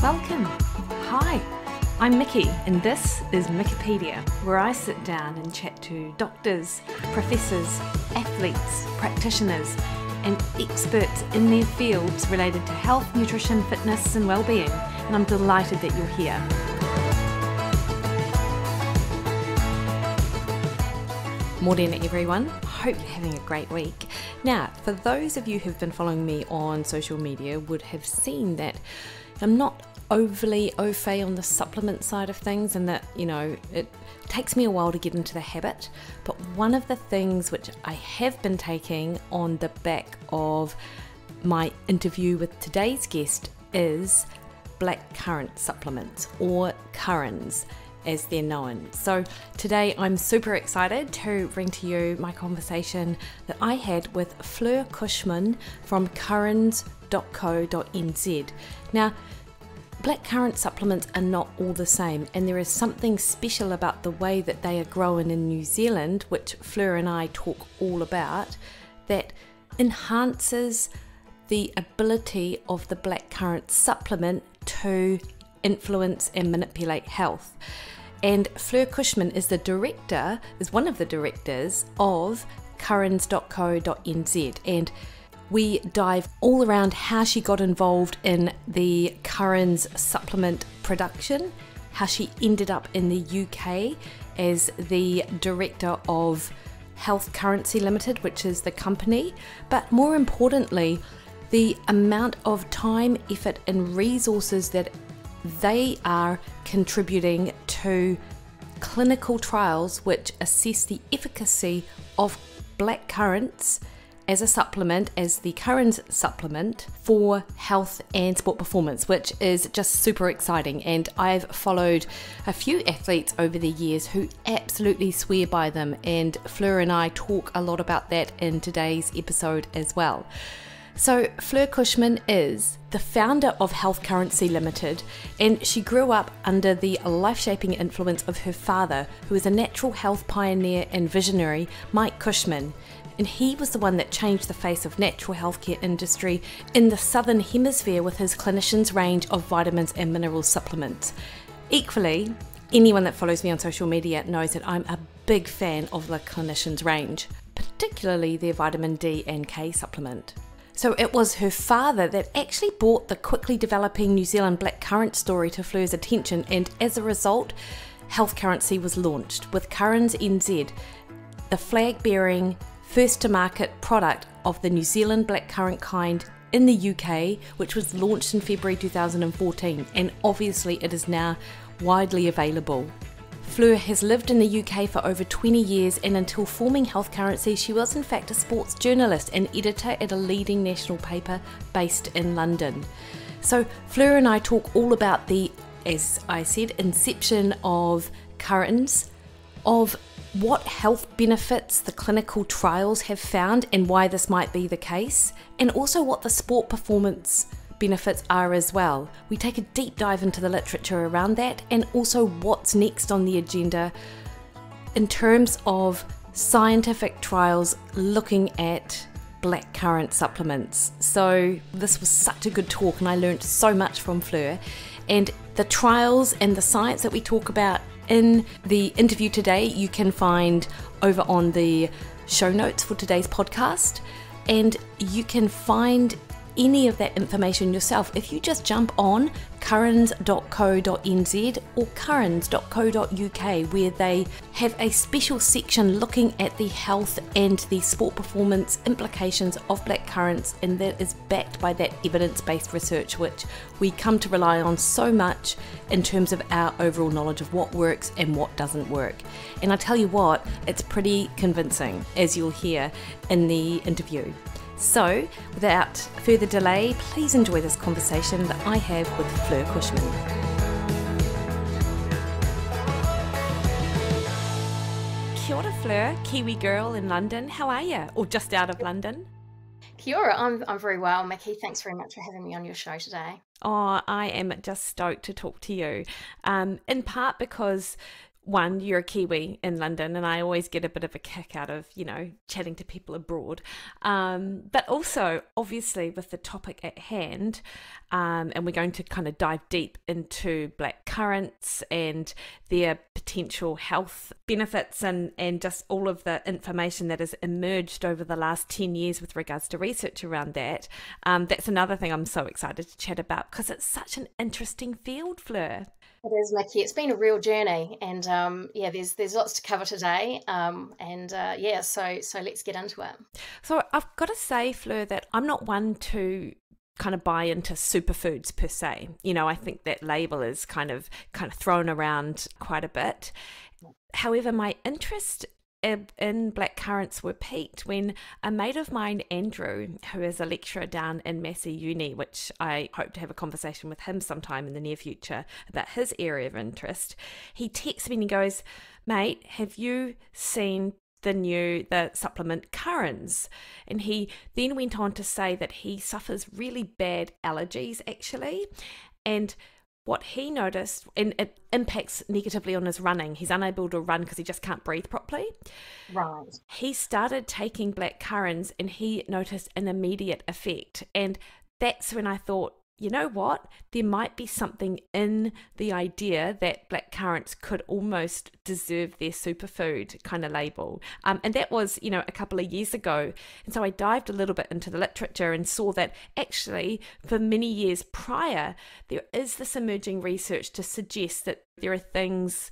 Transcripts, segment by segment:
Welcome. Hi, I'm Mikki and this is Mikkipedia, where I sit down and chat to doctors, professors, athletes, practitioners and experts in their fields related to health, nutrition, fitness and well-being, and I'm delighted that you're here. Morning everyone, hope you're having a great week. Now, for those of you who've been following me on social media would have seen that I'm not overly au fait on the supplement side of things, and that, you know, it takes me a while to get into the habit. But one of the things which I have been taking on the back of my interview with today's guest is blackcurrant supplements, or CurraNZ as they're known. So today I'm super excited to bring to you my conversation that I had with Fleur Cushman from CurraNZ.co.nz. Now, blackcurrant supplements are not all the same, and there is something special about the way that they are grown in New Zealand, which Fleur and I talk all about, that enhances the ability of the blackcurrant supplement to influence and manipulate health. And Fleur Cushman is one of the directors of CurraNZ.co.nz, and we dive all around how she got involved in the CurraNZ supplement production, how she ended up in the UK as the director of Health Currancy Ltd, which is the company, but more importantly, the amount of time, effort and resources that they are contributing to clinical trials which assess the efficacy of blackcurrants as a supplement, as the CurraNZ supplement for health and sport performance, which is just super exciting. And I've followed a few athletes over the years who absolutely swear by them, and Fleur and I talk a lot about that in today's episode as well. So Fleur Cushman is the founder of Health Currancy Ltd, and she grew up under the life-shaping influence of her father, who is a natural health pioneer and visionary, Mikki Cushman. And he was the one that changed the face of natural healthcare industry in the Southern Hemisphere with his clinicians' range of vitamins and mineral supplements. Equally, anyone that follows me on social media knows that I'm a big fan of the clinicians' range, particularly their vitamin D and K supplement. So it was her father that actually brought the quickly developing New Zealand blackcurrant story to Fleur's attention, and as a result, Health Currancy was launched with CurraNZ, the flag-bearing first-to-market product of the New Zealand blackcurrant kind in the UK, which was launched in February 2014, and obviously it is now widely available. Fleur has lived in the UK for over 20 years, and until forming Health Currancy, she was in fact a sports journalist and editor at a leading national paper based in London. So Fleur and I talk all about the, as I said, inception of CurraNZ, of what health benefits the clinical trials have found and why this might be the case, and also what the sport performance benefits are as well. We take a deep dive into the literature around that, and also what's next on the agenda in terms of scientific trials looking at blackcurrant supplements. So this was such a good talk, and I learned so much from Fleur, and the trials and the science that we talk about in the interview today you can find over on the show notes for today's podcast, and you can find any of that information yourself if you just jump on CurraNZ.co.nz or CurraNZ.co.uk, where they have a special section looking at the health and the sport performance implications of blackcurrants, and that is backed by that evidence-based research which we come to rely on so much in terms of our overall knowledge of what works and what doesn't work. And I tell you what, it's pretty convincing, as you'll hear in the interview. So, without further delay, please enjoy this conversation that I have with Fleur Cushman. Kia ora, Fleur, Kiwi girl in London. How are you? Or just out of London? Kia ora, I'm very well, Mikki. Thanks very much for having me on your show today. Oh, I am just stoked to talk to you, in part because one, you're a Kiwi in London, and I always get a bit of a kick out of, chatting to people abroad. But also, obviously, with the topic at hand, and we're going to kind of dive deep into black currants and their potential health benefits and just all of the information that has emerged over the last 10 years with regards to research around that. That's another thing I'm so excited to chat about because it's such an interesting field, Fleur. It is, Mikki. It's been a real journey, and there's lots to cover today, so let's get into it. So I've got to say, Fleur, that I'm not one to kind of buy into superfoods per se. I think that label is kind of thrown around quite a bit. However, my interest in black currants were piqued when a mate of mine, Andrew, who is a lecturer down in Massey Uni, which I hope to have a conversation with him sometime in the near future about his area of interest, he texts me and he goes, "Mate, have you seen the supplement CurraNZ?" And he then went on to say that he suffers really bad allergies actually, and what he noticed, and it impacts negatively on his running. He's unable to run because he just can't breathe properly. Right. He started taking black currants and he noticed an immediate effect. And that's when I thought, you know what? There might be something in the idea that black currants could almost deserve their superfood kind of label. And that was, a couple of years ago. And so I dived a little bit into the literature and saw that actually for many years prior, there is this emerging research to suggest that there are things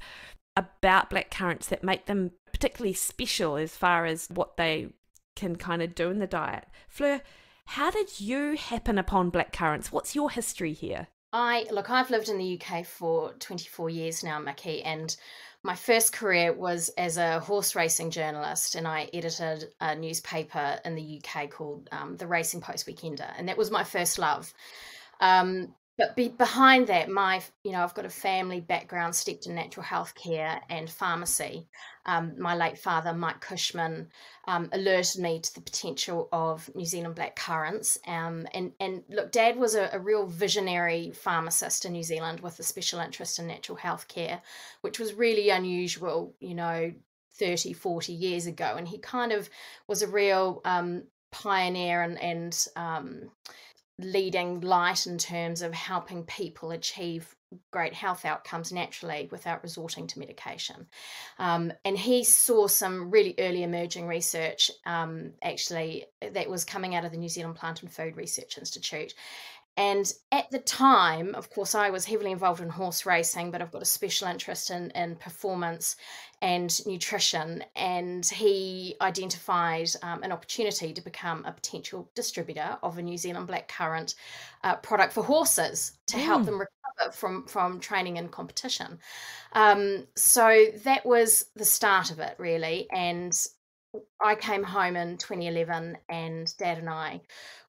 about black currants that make them particularly special as far as what they can kind of do in the diet. Fleur, how did you happen upon black currants? What's your history here? I've lived in the UK for 24 years now, Mikki, and my first career was as a horse racing journalist, and I edited a newspaper in the UK called the Racing Post Weekender, and that was my first love. But behind that, I've got a family background steeped in natural health care and pharmacy. My late father, Mike Cushman, alerted me to the potential of New Zealand blackcurrants. And look, Dad was a real visionary pharmacist in New Zealand with a special interest in natural health care, which was really unusual, 30, 40 years ago. And he kind of was a real pioneer and leading light in terms of helping people achieve great health outcomes naturally without resorting to medication. And he saw some really early emerging research actually that was coming out of the New Zealand Plant and Food Research Institute. And at the time, of course, I was heavily involved in horse racing, but I've got a special interest in performance and nutrition. And he identified an opportunity to become a potential distributor of a New Zealand blackcurrant product for horses to help them recover from training and competition. So that was the start of it, really. And I came home in 2011 and Dad and I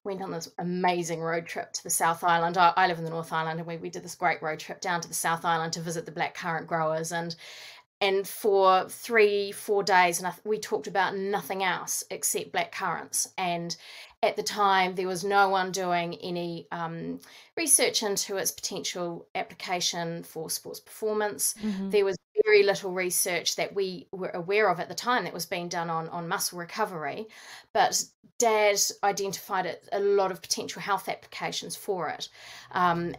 went on this amazing road trip to the South Island. I live in the North Island, and we did this great road trip down to the South Island to visit the blackcurrant growers. And for 3-4 days, and we talked about nothing else except blackcurrants. And at the time, there was no one doing any research into its potential application for sports performance. Mm-hmm. There was very little research that we were aware of at the time that was being done on muscle recovery. But Dad identified a lot of potential health applications for it. And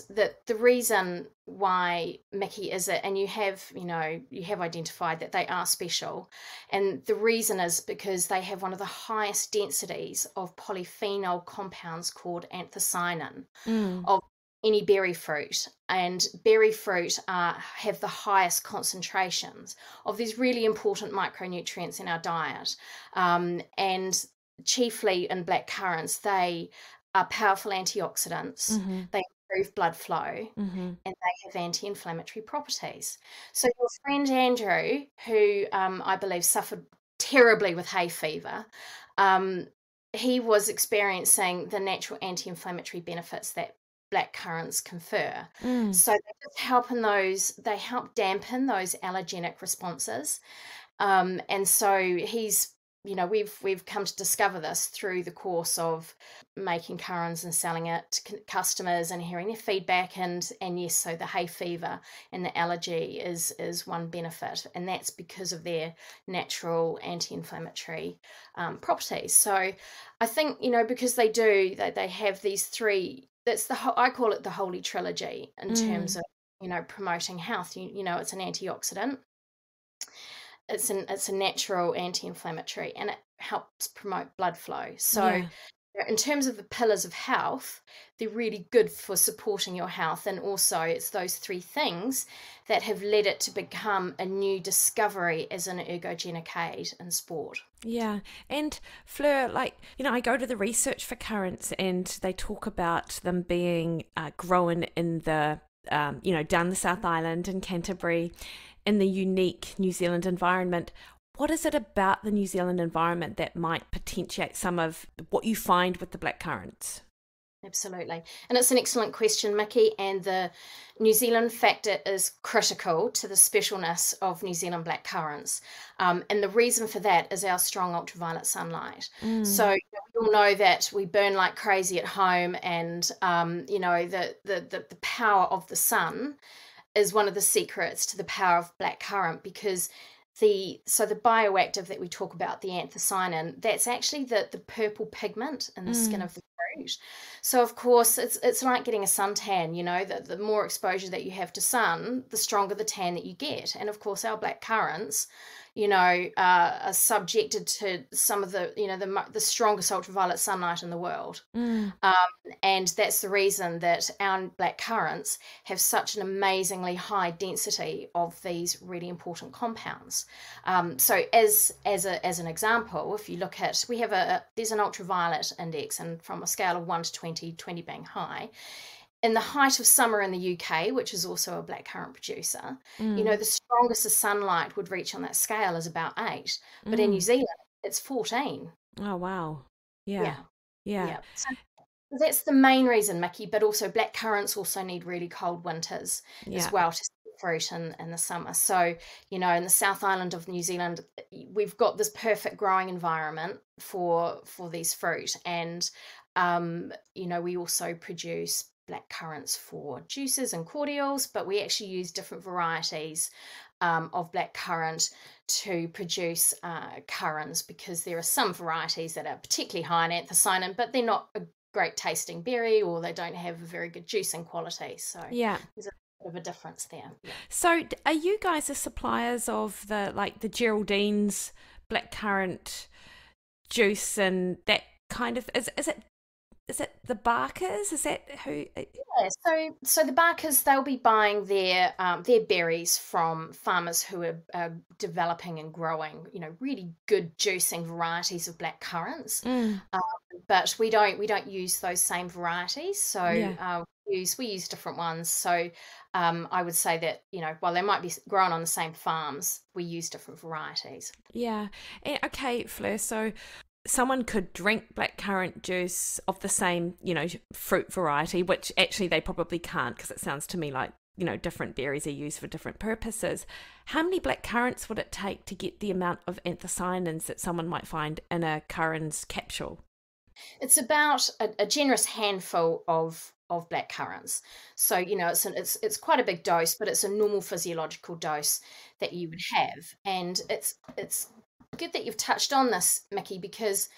the reason why, Mikki, is it, and you have identified that they are special, and the reason is because they have one of the highest densities of polyphenol compounds called anthocyanin of any berry fruit, and berry fruit have the highest concentrations of these really important micronutrients in our diet, and chiefly in blackcurrants, they are powerful antioxidants. Mm-hmm. They improve blood flow, and they have anti-inflammatory properties. So your friend Andrew, who I believe suffered terribly with hay fever, he was experiencing the natural anti-inflammatory benefits that blackcurrants confer. So they help dampen those allergenic responses. And so he's we've come to discover this through the course of making currans and selling it to customers and hearing their feedback, and yes, so the hay fever and the allergy is one benefit, and that's because of their natural anti-inflammatory properties. So I think, because they have these three, I call it the holy trilogy in terms of promoting health. It's an antioxidant, it's a natural anti-inflammatory, and it helps promote blood flow. So in terms of the pillars of health, they're really good for supporting your health, and also it's those three things that have led it to become a new discovery as an ergogenic aid in sport. Yeah. And Fleur, I go to the research for currants, and they talk about them being grown in the down the South Island in Canterbury, in the unique New Zealand environment. What is it about the New Zealand environment that might potentiate some of what you find with the blackcurrants? Absolutely. And it's an excellent question, Mikki, and the New Zealand factor is critical to the specialness of New Zealand blackcurrants. And the reason for that is our strong ultraviolet sunlight. So we all know that we burn like crazy at home, and the power of the sun is one of the secrets to the power of blackcurrant, because the bioactive that we talk about, the anthocyanin, that's actually the purple pigment in the skin of the fruit. So of course it's like getting a suntan. The more exposure that you have to sun, the stronger the tan that you get. And of course our blackcurrants are subjected to some of the strongest ultraviolet sunlight in the world. And that's the reason that our blackcurrants have such an amazingly high density of these really important compounds. So as an example, if you look at, there's an ultraviolet index, and from a scale of 1 to 20, 20 being high, in the height of summer in the UK, which is also a blackcurrant producer, the strongest the sunlight would reach on that scale is about 8. But in New Zealand, it's 14. Oh, wow. Yeah. Yeah. So that's the main reason, Mikki, but also blackcurrants also need really cold winters as well to fruit in the summer. So, in the South Island of New Zealand, we've got this perfect growing environment for these fruit. And, we also produce blackcurrants for juices and cordials, but we actually use different varieties of blackcurrant to produce currans, because there are some varieties that are particularly high in anthocyanin, but they're not a great tasting berry, or they don't have a very good juicing quality. So there's a bit of a difference there. So are you guys the suppliers of the Geraldine's blackcurrant juice and that kind of, is it the Barkers? Is that who? Yeah, so the Barkers, they'll be buying their berries from farmers who are developing and growing, really good juicing varieties of blackcurrants. But we don't use those same varieties. So we use different ones. So I would say that, while they might be grown on the same farms, we use different varieties. Yeah. Okay, Fleur. So someone could drink blackcurrant juice of the same, fruit variety, which actually they probably can't, because it sounds to me like, different berries are used for different purposes. How many blackcurrants would it take to get the amount of anthocyanins that someone might find in a currans capsule? It's about a generous handful of blackcurrants. So, it's quite a big dose, but it's a normal physiological dose that you would have. And it's good that you've touched on this, Mikki, because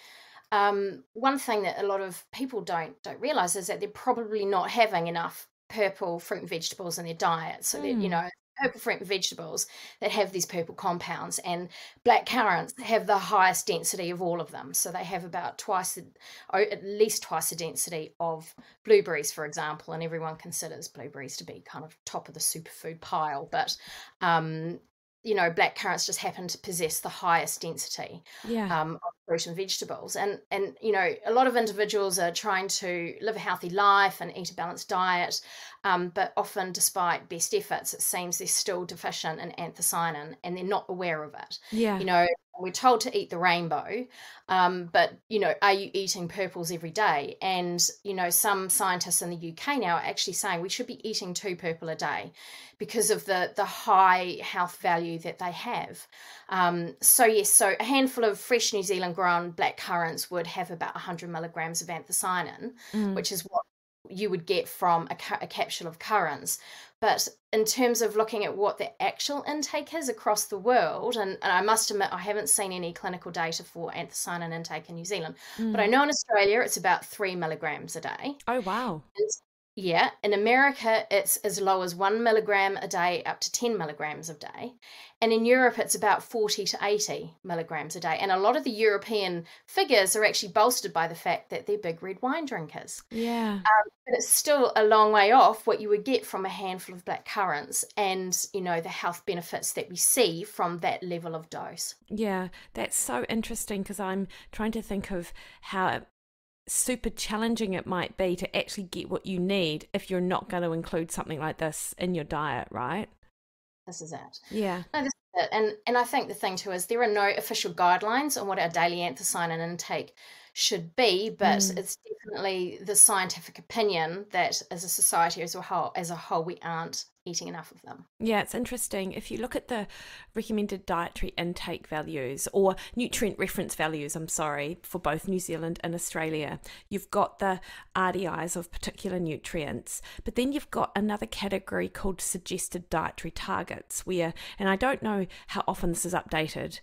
one thing that a lot of people don't realize is that they're probably not having enough purple fruit and vegetables in their diet. So that purple fruit and vegetables that have these purple compounds, and blackcurrants have the highest density of all of them. So they have about at least twice the density of blueberries, for example, and everyone considers blueberries to be kind of top of the superfood pile, but blackcurrants just happen to possess the highest density of fruit and vegetables. And you know, a lot of individuals are trying to live a healthy life and eat a balanced diet, but often, despite best efforts, it seems they're still deficient in anthocyanin and they're not aware of it. Yeah. You know, we're told to eat the rainbow, but you know, are you eating purples every day? And you know, some scientists in the UK now are actually saying we should be eating 2 purple a day because of the high health value that they have. So yes, so a handful of fresh New Zealand grown blackcurrants would have about 100 milligrams of anthocyanin, which is what you would get from a capsule of currants. But in terms of looking at what the actual intake is across the world, and I must admit I haven't seen any clinical data for anthocyanin intake in New Zealand, but I know in Australia it's about 3 milligrams a day. Oh, wow. Yeah, in America, it's as low as 1 milligram a day up to 10 milligrams a day. And in Europe, it's about 40 to 80 milligrams a day. And a lot of the European figures are actually bolstered by the fact that they're big red wine drinkers. Yeah. But it's still a long way off what you would get from a handful of black currants and, you know, the health benefits that we see from that level of dose. Yeah, that's so interesting because I'm trying to think of how super challenging it might be to actually get what you need if you're not going to include something like this in your diet, right? This is it. Yeah. No, this is it. And I think the thing too is there are no official guidelines on what our daily anthocyanin intake should be, but it's definitely the scientific opinion that as a society as a whole we aren't eating enough of them. Yeah, it's interesting. If you look at the recommended dietary intake values or nutrient reference values, for both New Zealand and Australia, you've got the RDIs of particular nutrients, but then you've got another category called suggested dietary targets where, and I don't know how often this is updated,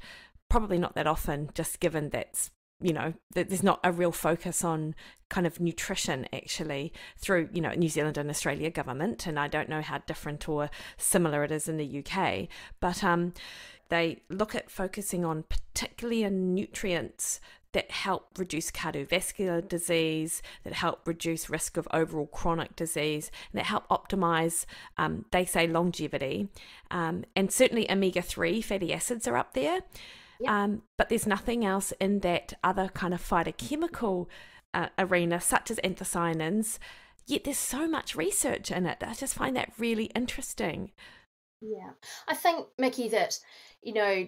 probably not that often, just given that's, you know, that there's not a real focus on kind of nutrition actually through, you know, New Zealand and Australia government, and I don't know how different or similar it is in the UK, but they look at focusing on particularly nutrients that help reduce cardiovascular disease, that help reduce risk of overall chronic disease, and that help optimize, they say, longevity, and certainly omega-3 fatty acids are up there. Yep. But there's nothing else in that other kind of phytochemical arena, such as anthocyanins, yet there's so much research in it. I just find that really interesting. Yeah. I think, Mikki, that, you know,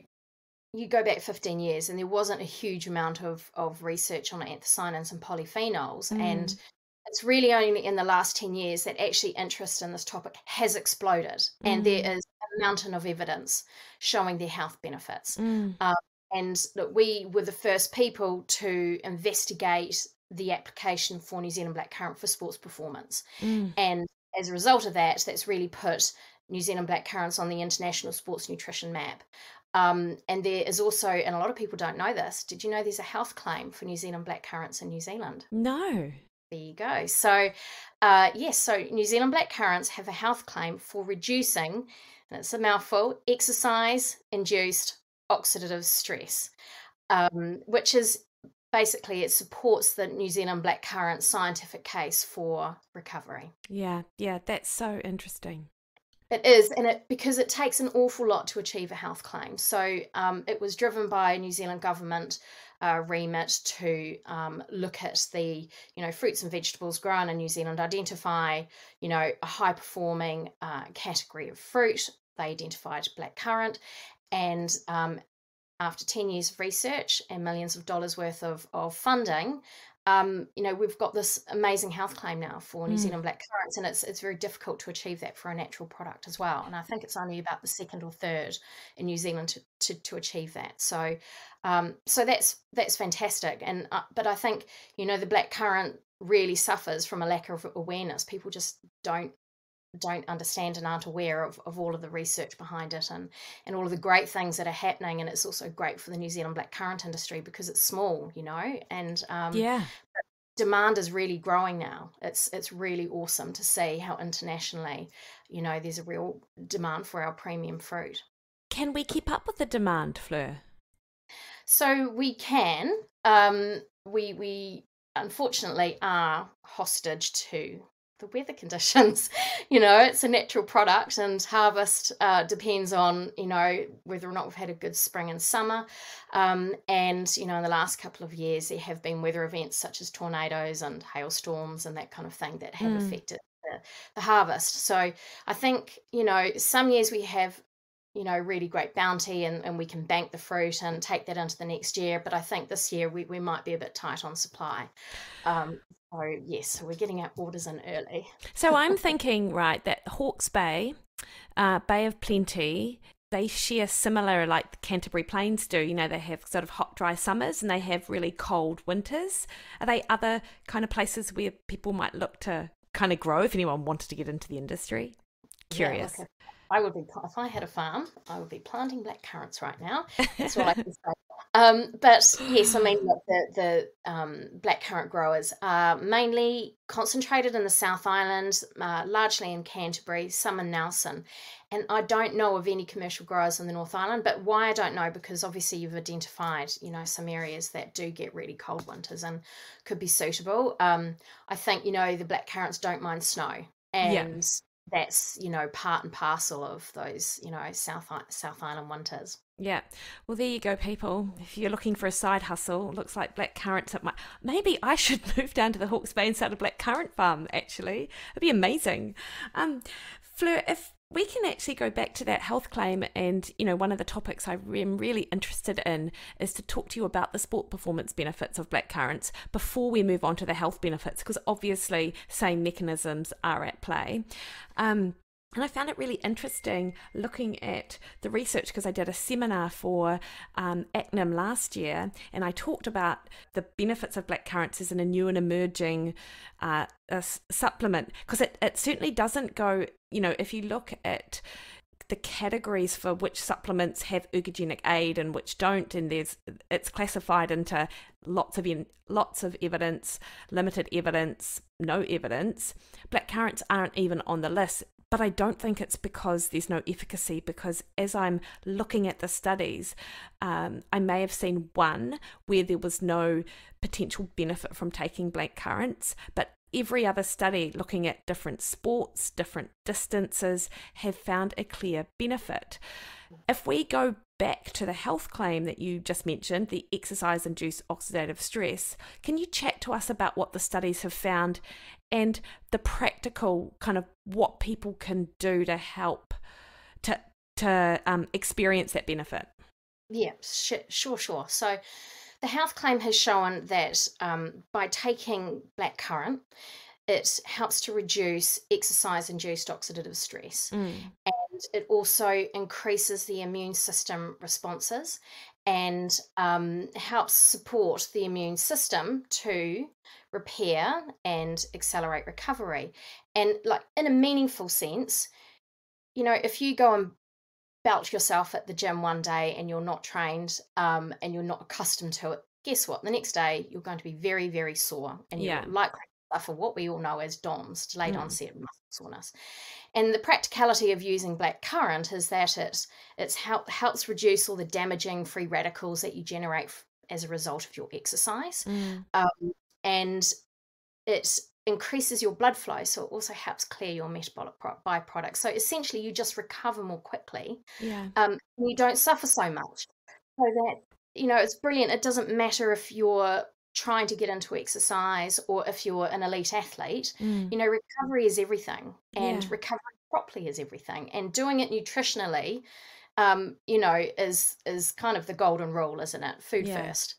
you go back 15 years and there wasn't a huge amount of research on anthocyanins and polyphenols. And it's really only in the last 10 years that actually interest in this topic has exploded. And there is a mountain of evidence showing their health benefits. And look, we were the first people to investigate the application for New Zealand blackcurrant for sports performance. And as a result of that, that's really put New Zealand blackcurrants on the international sports nutrition map. And there is also, and a lot of people don't know this, did you know there's a health claim for New Zealand blackcurrants in New Zealand? No. There you go. So, yes, so New Zealand blackcurrants have a health claim for reducing, and it's a mouthful, exercise-induced oxidative stress, which is basically, it supports the New Zealand blackcurrant scientific case for recovery. Yeah, that's so interesting. It is, and because it takes an awful lot to achieve a health claim. So it was driven by a New Zealand government remit to look at the, you know, fruits and vegetables grown in New Zealand, identify, you know, a high performing category of fruit. They identified blackcurrant, and after 10 years of research and millions of dollars worth of funding, you know, we've got this amazing health claim now for New Zealand blackcurrants, and it's very difficult to achieve that for a natural product as well. And I think it's only about the second or third in New Zealand to achieve that. So, so that's fantastic. And but I think, you know, the blackcurrant really suffers from a lack of awareness. People just don't understand and aren't aware of all of the research behind it and all of the great things that are happening. And it's also great for the New Zealand blackcurrant industry because it's small, you know, and demand is really growing now. It's really awesome to see how internationally, you know, there's a real demand for our premium fruit. Can we keep up with the demand, Fleur? So we can. We unfortunately are hostage to the weather conditions. It's a natural product, and harvest depends on, whether or not we've had a good spring and summer. And, in the last couple of years, there have been weather events such as tornadoes and hailstorms and that kind of thing that have affected the harvest. So I think, some years we have, really great bounty, and we can bank the fruit and take that into the next year. But I think this year we might be a bit tight on supply. So yes, we're getting our orders in early. So I'm thinking, right, that Hawke's Bay, Bay of Plenty, they share similar, like the Canterbury Plains do. They have sort of hot, dry summers and they have really cold winters. Are they other kind of places where people might look to kind of grow if anyone wanted to get into the industry? Curious. Yeah, I would be, if I had a farm, I would be planting blackcurrants right now. That's all I can say. But yes, I mean, look, the blackcurrant growers are mainly concentrated in the South Island, largely in Canterbury, some in Nelson. And I don't know of any commercial growers in the North Island, but why I don't know, because obviously you've identified, some areas that do get really cold winters and could be suitable. I think, the blackcurrants don't mind snow, and that's, part and parcel of those, South Island winters. Yeah. Well, there you go, people. If you're looking for a side hustle, looks like blackcurrants at maybe I should move down to the Hawke's Bay and start a blackcurrant farm, actually. It'd be amazing. Fleur, if we can actually go back to that health claim, and one of the topics I am really interested in is to talk to you about the sport performance benefits of blackcurrants before we move on to the health benefits, because obviously same mechanisms are at play. And I found it really interesting looking at the research, because I did a seminar for ACNIM last year, and I talked about the benefits of blackcurrants as a new and emerging supplement, because it certainly doesn't go, if you look at the categories for which supplements have ergogenic aid and which don't, and it's classified into lots of evidence, limited evidence, no evidence. Blackcurrants aren't even on the list. But I don't think it's because there's no efficacy, because as I'm looking at the studies, I may have seen one where there was no potential benefit from taking blackcurrants, but every other study looking at different sports, different distances, have found a clear benefit. If we go back to the health claim that you just mentioned, the exercise-induced oxidative stress, can you chat to us about what the studies have found and the practical kind of what people can do to help to experience that benefit? Yeah, sure. So the health claim has shown that by taking blackcurrant, it helps to reduce exercise-induced oxidative stress. And it also increases the immune system responses and helps support the immune system to repair and accelerate recovery. And like in a meaningful sense, if you go and belt yourself at the gym one day and you're not trained and you're not accustomed to it, guess what? The next day you're going to be very, very sore, and you're likely to suffer what we all know as DOMS, delayed onset muscle soreness. And the practicality of using blackcurrant is that it helps reduce all the damaging free radicals that you generate as a result of your exercise. And it increases your blood flow, so it also helps clear your metabolic byproducts. So essentially you just recover more quickly. And you don't suffer so much. So that, it's brilliant. It doesn't matter if you're trying to get into exercise or if you're an elite athlete. Recovery is everything, and recovering properly is everything, and doing it nutritionally is kind of the golden rule, isn't it? Food first.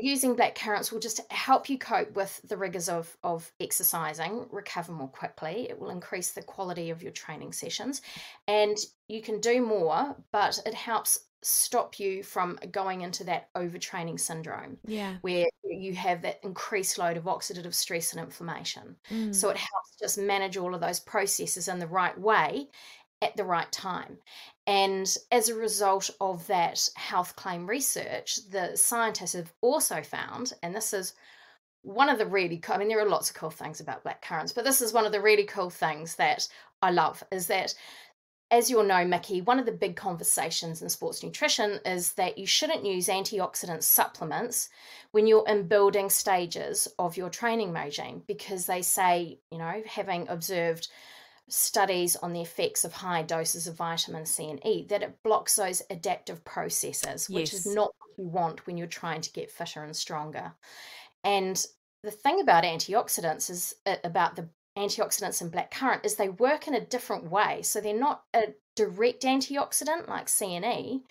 Using blackcurrants will just help you cope with the rigors of exercising, recover more quickly. It will increase the quality of your training sessions, and you can do more, but it helps stop you from going into that overtraining syndrome, where you have that increased load of oxidative stress and inflammation. So it helps just manage all of those processes in the right way at the right time. And as a result of that health claim research, the scientists have also found, and this is one of the really cool, there are lots of cool things about blackcurrants, but this is one of the really cool things that I love, is that as you'll know, Mikki, one of the big conversations in sports nutrition is that you shouldn't use antioxidant supplements when you're in building stages of your training regime, because they say, having observed studies on the effects of high doses of vitamin C and E, that it blocks those adaptive processes, which is Yes. not what you want when you're trying to get fitter and stronger. And the thing about antioxidants is about the antioxidants in blackcurrant is they work in a different way. So they're not a direct antioxidant like C and E,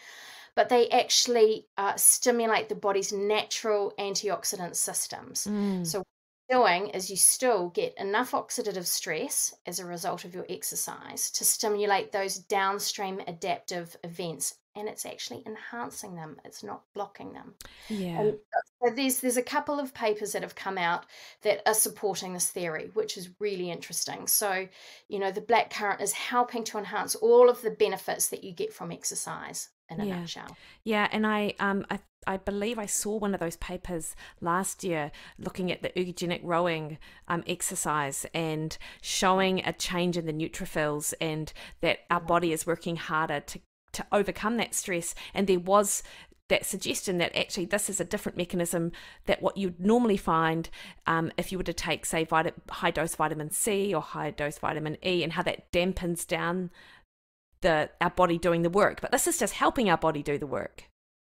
but they actually stimulate the body's natural antioxidant systems. So what you're doing is you still get enough oxidative stress as a result of your exercise to stimulate those downstream adaptive events, and it's actually enhancing them. It's not blocking them. Yeah. And so there's a couple of papers that have come out that are supporting this theory, which is really interesting. So, the blackcurrant is helping to enhance all of the benefits that you get from exercise in a nutshell. Yeah, and I believe I saw one of those papers last year looking at the ergogenic rowing exercise and showing a change in the neutrophils, and that our body is working harder to overcome that stress. And there was that suggestion that actually this is a different mechanism that what you'd normally find if you were to take, say, high dose vitamin C or high dose vitamin E, and how that dampens down our body doing the work. But this is just helping our body do the work.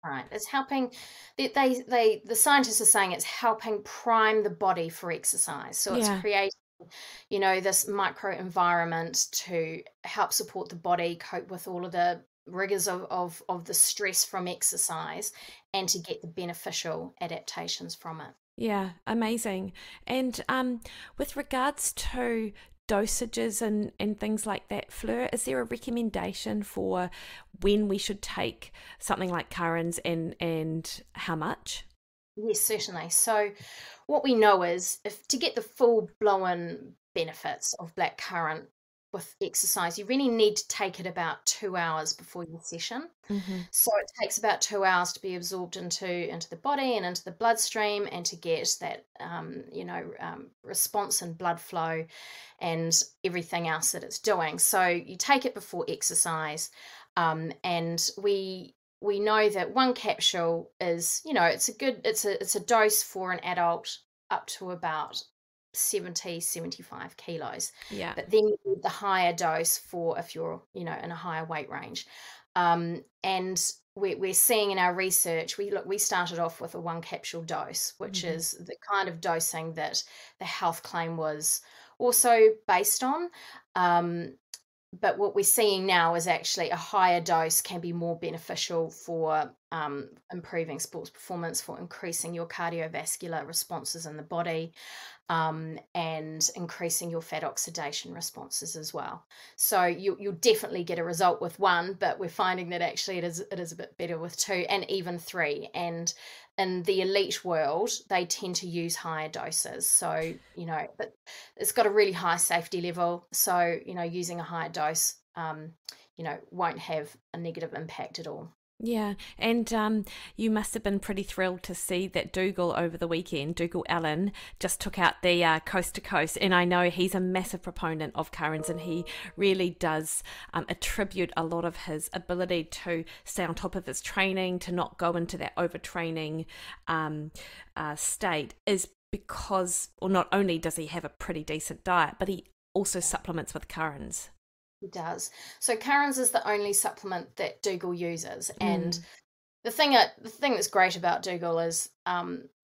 Right, it's helping. The scientists are saying it's helping prime the body for exercise. So it's creating, this micro environment to help support the body cope with all of the rigors of the stress from exercise, and to get the beneficial adaptations from it. Yeah, amazing. And with regards to dosages and things like that, Fleur, is there a recommendation for when we should take something like CurraNZ and how much? Yes, certainly. So what we know is, if to get the full blown benefits of blackcurrant with exercise, you really need to take it about 2 hours before your session. So it takes about 2 hours to be absorbed into the body and into the bloodstream, and to get that response and blood flow and everything else that it's doing. So you take it before exercise, and we know that one capsule is, it's a dose for an adult up to about 75 kilos. Yeah. But then you need the higher dose for if you're, in a higher weight range. And we're seeing in our research, we started off with a 1 capsule dose, which is the kind of dosing that the health claim was also based on. But what we're seeing now is actually a higher dose can be more beneficial for improving sports performance, for increasing your cardiovascular responses in the body, and increasing your fat oxidation responses as well. So you'll definitely get a result with 1, but we're finding that actually it is a bit better with 2 and even 3. And in the elite world, they tend to use higher doses. So, but it's got a really high safety level. So, using a higher dose, won't have a negative impact at all. Yeah, and you must have been pretty thrilled to see that Dougal over the weekend, Dougal Allen, just took out the Coast to Coast, and I know he's a massive proponent of CurraNZ, and he really does attribute a lot of his ability to stay on top of his training, to not go into that overtraining state, is because, or not only does he have a pretty decent diet, but he also supplements with CurraNZ. He does. So CurraNZ is the only supplement that Dougal uses, and the thing that's great about Dougal is,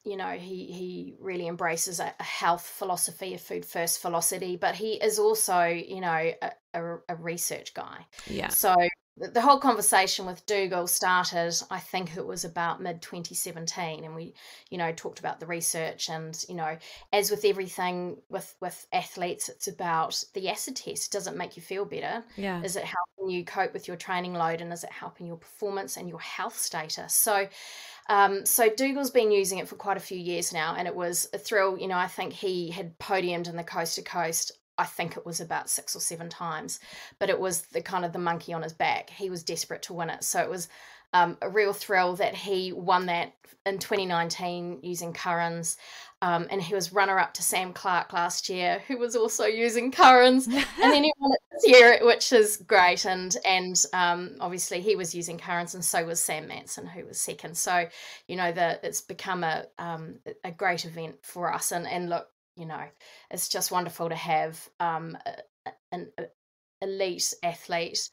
he really embraces a health philosophy, a food first philosophy, but he is also, a research guy. Yeah. So the whole conversation with Dougal started, I think it was about mid 2017, and we, talked about the research, and, as with everything with athletes, it's about the acid test. Does it make you feel better? Yeah. Is it helping you cope with your training load, and is it helping your performance and your health status? So Dougal's been using it for quite a few years now, and it was a thrill. I think he had podiumed in the Coast to Coast, I think it was about 6 or 7 times, but it was the kind of the monkey on his back. He was desperate to win it. So it was a real thrill that he won that in 2019 using CurraNZ. And he was runner-up to Sam Clark last year, who was also using CurraNZ, and then he won it this year, which is great. And obviously he was using CurraNZ, and so was Sam Manson, who was second. So, you know, it's become a great event for us. And look, you know, it's just wonderful to have an elite athlete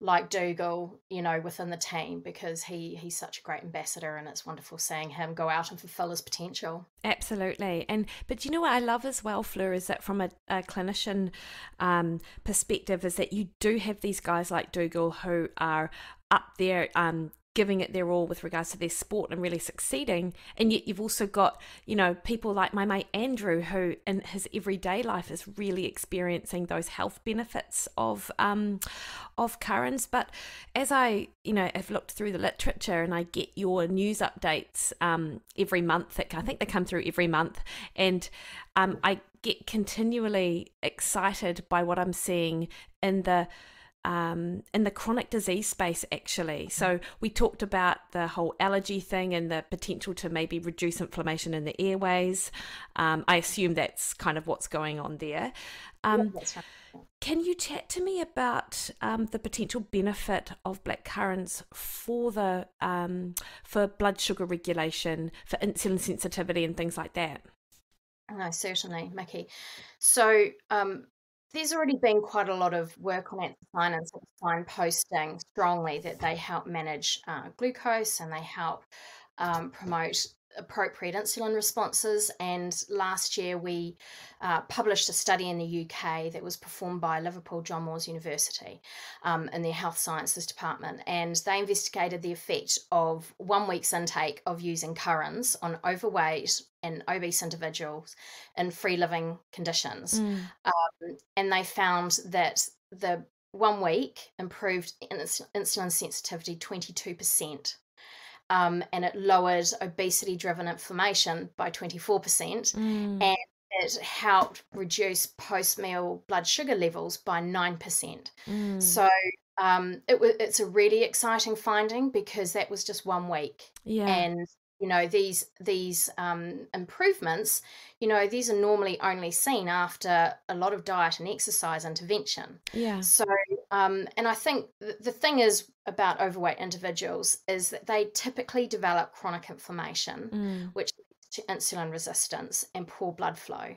like Dougal, you know, within the team, because he's such a great ambassador, and it's wonderful seeing him go out and fulfill his potential. Absolutely. But you know what I love as well, Fleur, is that from a clinician perspective, is that you do have these guys like Dougal who are up there giving it their all with regards to their sport and really succeeding, and yet you've also got, you know, people like my mate Andrew, who in his everyday life is really experiencing those health benefits of CurraNZ. But as I, you know, have looked through the literature, and I get your news updates every month, I think they come through every month, and I get continually excited by what I'm seeing in the chronic disease space, actually. So we talked about the whole allergy thing and the potential to maybe reduce inflammation in the airways. I assume that's kind of what's going on there. That's right. Can you chat to me about the potential benefit of blackcurrants for for blood sugar regulation, for insulin sensitivity and things like that? No, certainly, Mikki. So there's already been quite a lot of work on anthocyanins signposting strongly that they help manage glucose, and they help promote appropriate insulin responses. And last year we published a study in the UK that was performed by Liverpool John Moores University in their health sciences department, and they investigated the effect of 1 week's intake of using CurraNZ on overweight and obese individuals in free living conditions. And they found that the 1 week improved insulin sensitivity 22%. And it lowered obesity-driven inflammation by 24%, and it helped reduce post-meal blood sugar levels by 9%. So it's a really exciting finding, because that was just 1 week. Yeah. And you know, these improvements, you know, these are normally only seen after a lot of diet and exercise intervention. Yeah. So, and I think the thing is about overweight individuals is that they typically develop chronic inflammation, which leads to insulin resistance and poor blood flow.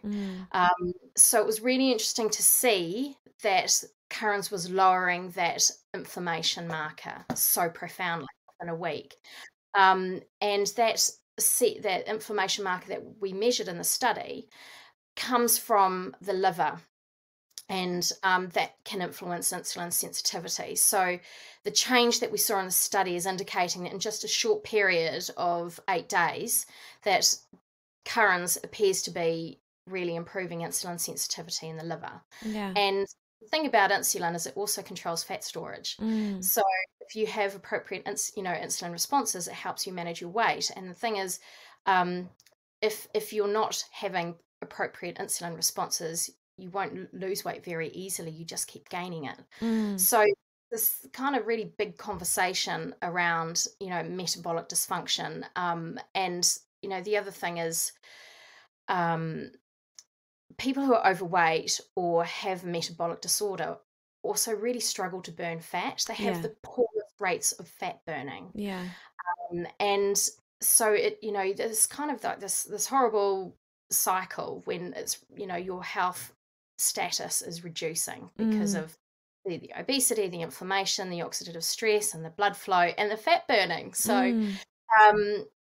So it was really interesting to see that CurraNZ was lowering that inflammation marker so profoundly in a week. And that inflammation marker that we measured in the study comes from the liver, and that can influence insulin sensitivity. So the change that we saw in the study is indicating that in just a short period of 8 days, that CurraNZ appears to be really improving insulin sensitivity in the liver. Yeah. And the thing about insulin is it also controls fat storage. So if you have appropriate insulin responses, it helps you manage your weight. And the thing is, if you're not having appropriate insulin responses, you won't lose weight very easily. You just keep gaining it. So this kind of really big conversation around, you know, metabolic dysfunction. And, you know, the other thing is people who are overweight or have metabolic disorder also really struggle to burn fat. They have the poorest rates of fat burning. Yeah. And so it, you know, there's kind of like this horrible cycle when it's, you know, your health status is reducing because of the obesity, the inflammation, the oxidative stress, and the blood flow, and the fat burning. So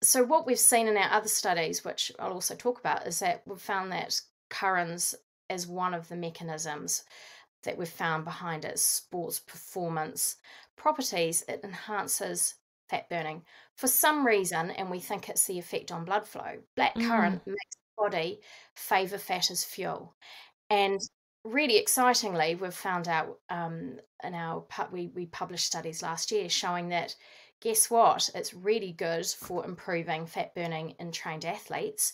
so what we've seen in our other studies, which I'll also talk about, is that we've found that CurraNZ is one of the mechanisms that we've found behind its sports performance properties. It enhances fat burning for some reason, and we think it's the effect on blood flow. Blackcurrant makes the body favour fat as fuel. And really excitingly, we've found out we published studies last year showing that, guess what? It's really good for improving fat burning in trained athletes.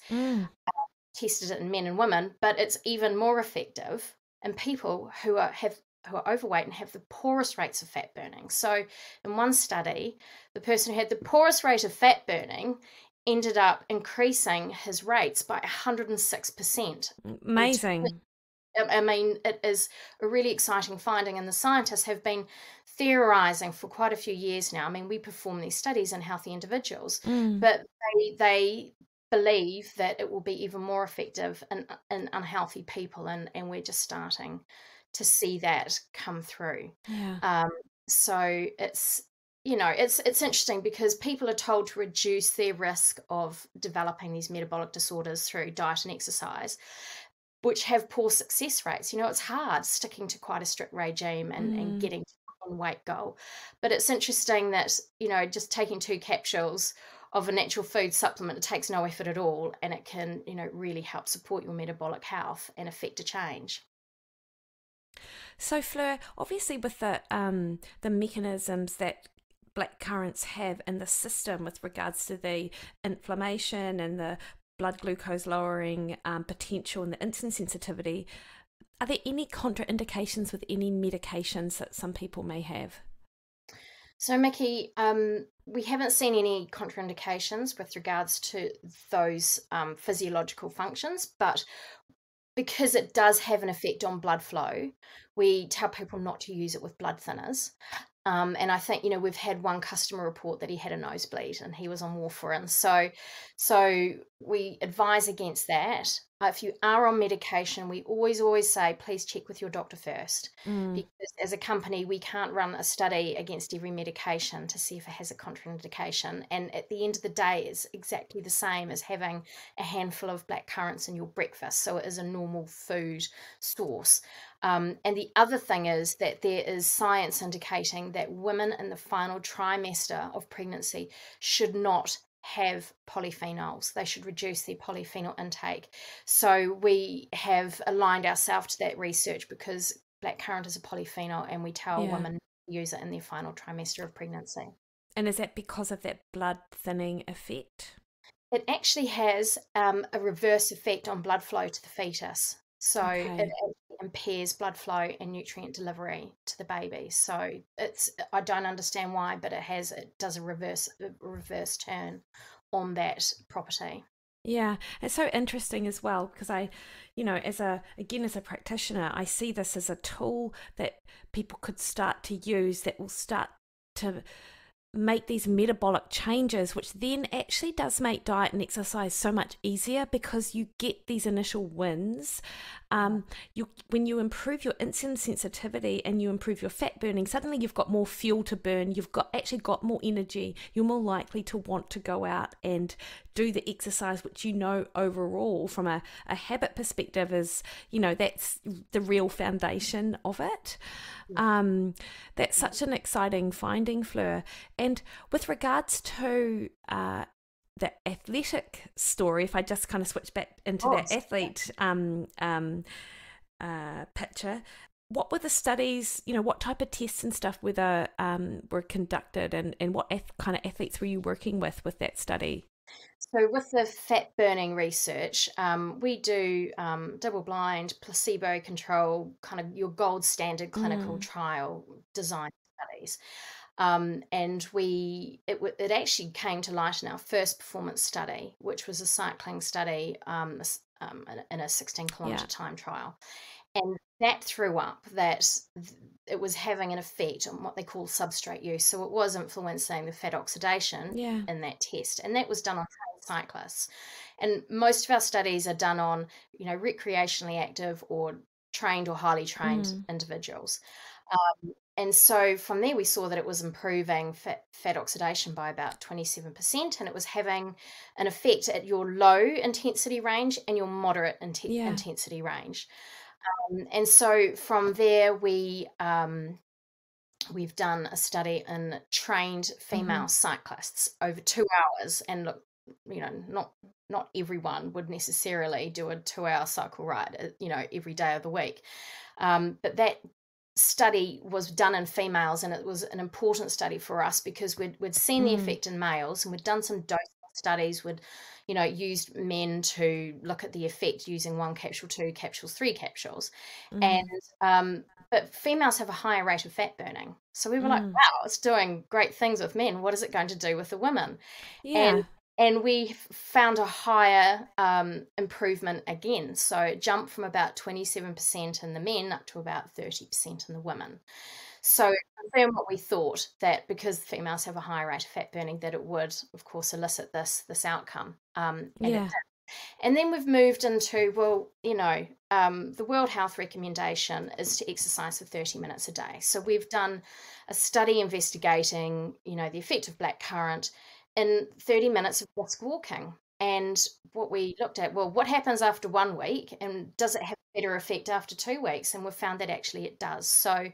Tested it in men and women, but it's even more effective in people who have who are overweight and have the poorest rates of fat burning. So in one study, the person who had the poorest rate of fat burning ended up increasing his rates by 106%. Amazing. I mean, it is a really exciting finding, and the scientists have been theorizing for quite a few years now. I mean, we perform these studies in healthy individuals, but they believe that it will be even more effective in unhealthy people, and we're just starting to see that come through. Yeah. So it's, you know, it's interesting because people are told to reduce their risk of developing these metabolic disorders through diet and exercise, which have poor success rates. You know, it's hard sticking to quite a strict regime and getting to one weight goal. But it's interesting that, you know, just taking 2 capsules of a natural food supplement, it takes no effort at all, and it can, you know, really help support your metabolic health and affect a change. So Fleur, obviously with the mechanisms that blackcurrants have in the system with regards to the inflammation and the blood glucose lowering potential and the insulin sensitivity, are there any contraindications with any medications that some people may have? So, Mikki, we haven't seen any contraindications with regards to those physiological functions, but because it does have an effect on blood flow, we tell people not to use it with blood thinners. And I think, you know, we've had one customer report that he had a nosebleed and he was on warfarin. So we advise against that. If you are on medication, we always say, please check with your doctor first. Because as a company, we can't run a study against every medication to see if it has a contraindication. And at the end of the day, it's exactly the same as having a handful of blackcurrants in your breakfast. So it is a normal food source. And the other thing is that there is science indicating that women in the final trimester of pregnancy should not have polyphenols. They should reduce their polyphenol intake. So we have aligned ourselves to that research because blackcurrant is a polyphenol, and we tell women to use it in their final trimester of pregnancy. And is that because of that blood thinning effect? It actually has a reverse effect on blood flow to the fetus. So it actually impairs blood flow and nutrient delivery to the baby. So it's, I don't understand why, but it does a reverse turn on that property. Yeah, it's so interesting as well because I, you know, as a practitioner, I see this as a tool that people could start to use that will start to make these metabolic changes, which then actually does make diet and exercise so much easier because you get these initial wins. When you improve your insulin sensitivity and you improve your fat burning, suddenly you've got more fuel to burn. You've actually got more energy. You're more likely to want to go out and do the exercise, which, you know, overall from a habit perspective is, you know, that's the real foundation of it. That's such an exciting finding, Fleur. And with regards to the athletic story, if I just kind of switch back into that athlete picture, what were the studies, you know, what type of tests and stuff were conducted, and what kind of athletes were you working with that study? So with the fat burning research, we do double-blind, placebo-control, kind of your gold standard clinical trial design studies. And it actually came to light in our first performance study, which was a cycling study in a 16-kilometre time trial. And that threw up that it was having an effect on what they call substrate use. So it was influencing the fat oxidation in that test. And that was done on cyclists. And most of our studies are done on, you know, recreationally active or trained or highly trained individuals. And so from there, we saw that it was improving fat oxidation by about 27%, and it was having an effect at your low intensity range and your moderate intensity range. And so from there, we've done a study in trained female cyclists over 2 hours. And look, you know, not everyone would necessarily do a 2-hour cycle ride, you know, every day of the week. But that study was done in females, and it was an important study for us because we'd seen the effect in males, and we'd done some dose studies. We'd, you know, used men to look at the effect using 1 capsule, 2 capsules, 3 capsules. And but females have a higher rate of fat burning. So we were like, Mm. wow, it's doing great things with men. What is it going to do with the women? And Yeah. we found a higher improvement again. So it jumped from about 27% in the men up to about 30% in the women. So it confirmed what we thought, that because females have a higher rate of fat burning, that it would, of course, elicit this outcome. And it Yeah. did. And then we've moved into, well, the World Health recommendation is to exercise for 30 minutes a day. So we've done a study investigating, the effect of blackcurrant in 30 minutes of brisk walking. And what we looked at, well, what happens after 1 week, and does it have a better effect after 2 weeks? And we've found that actually it does. So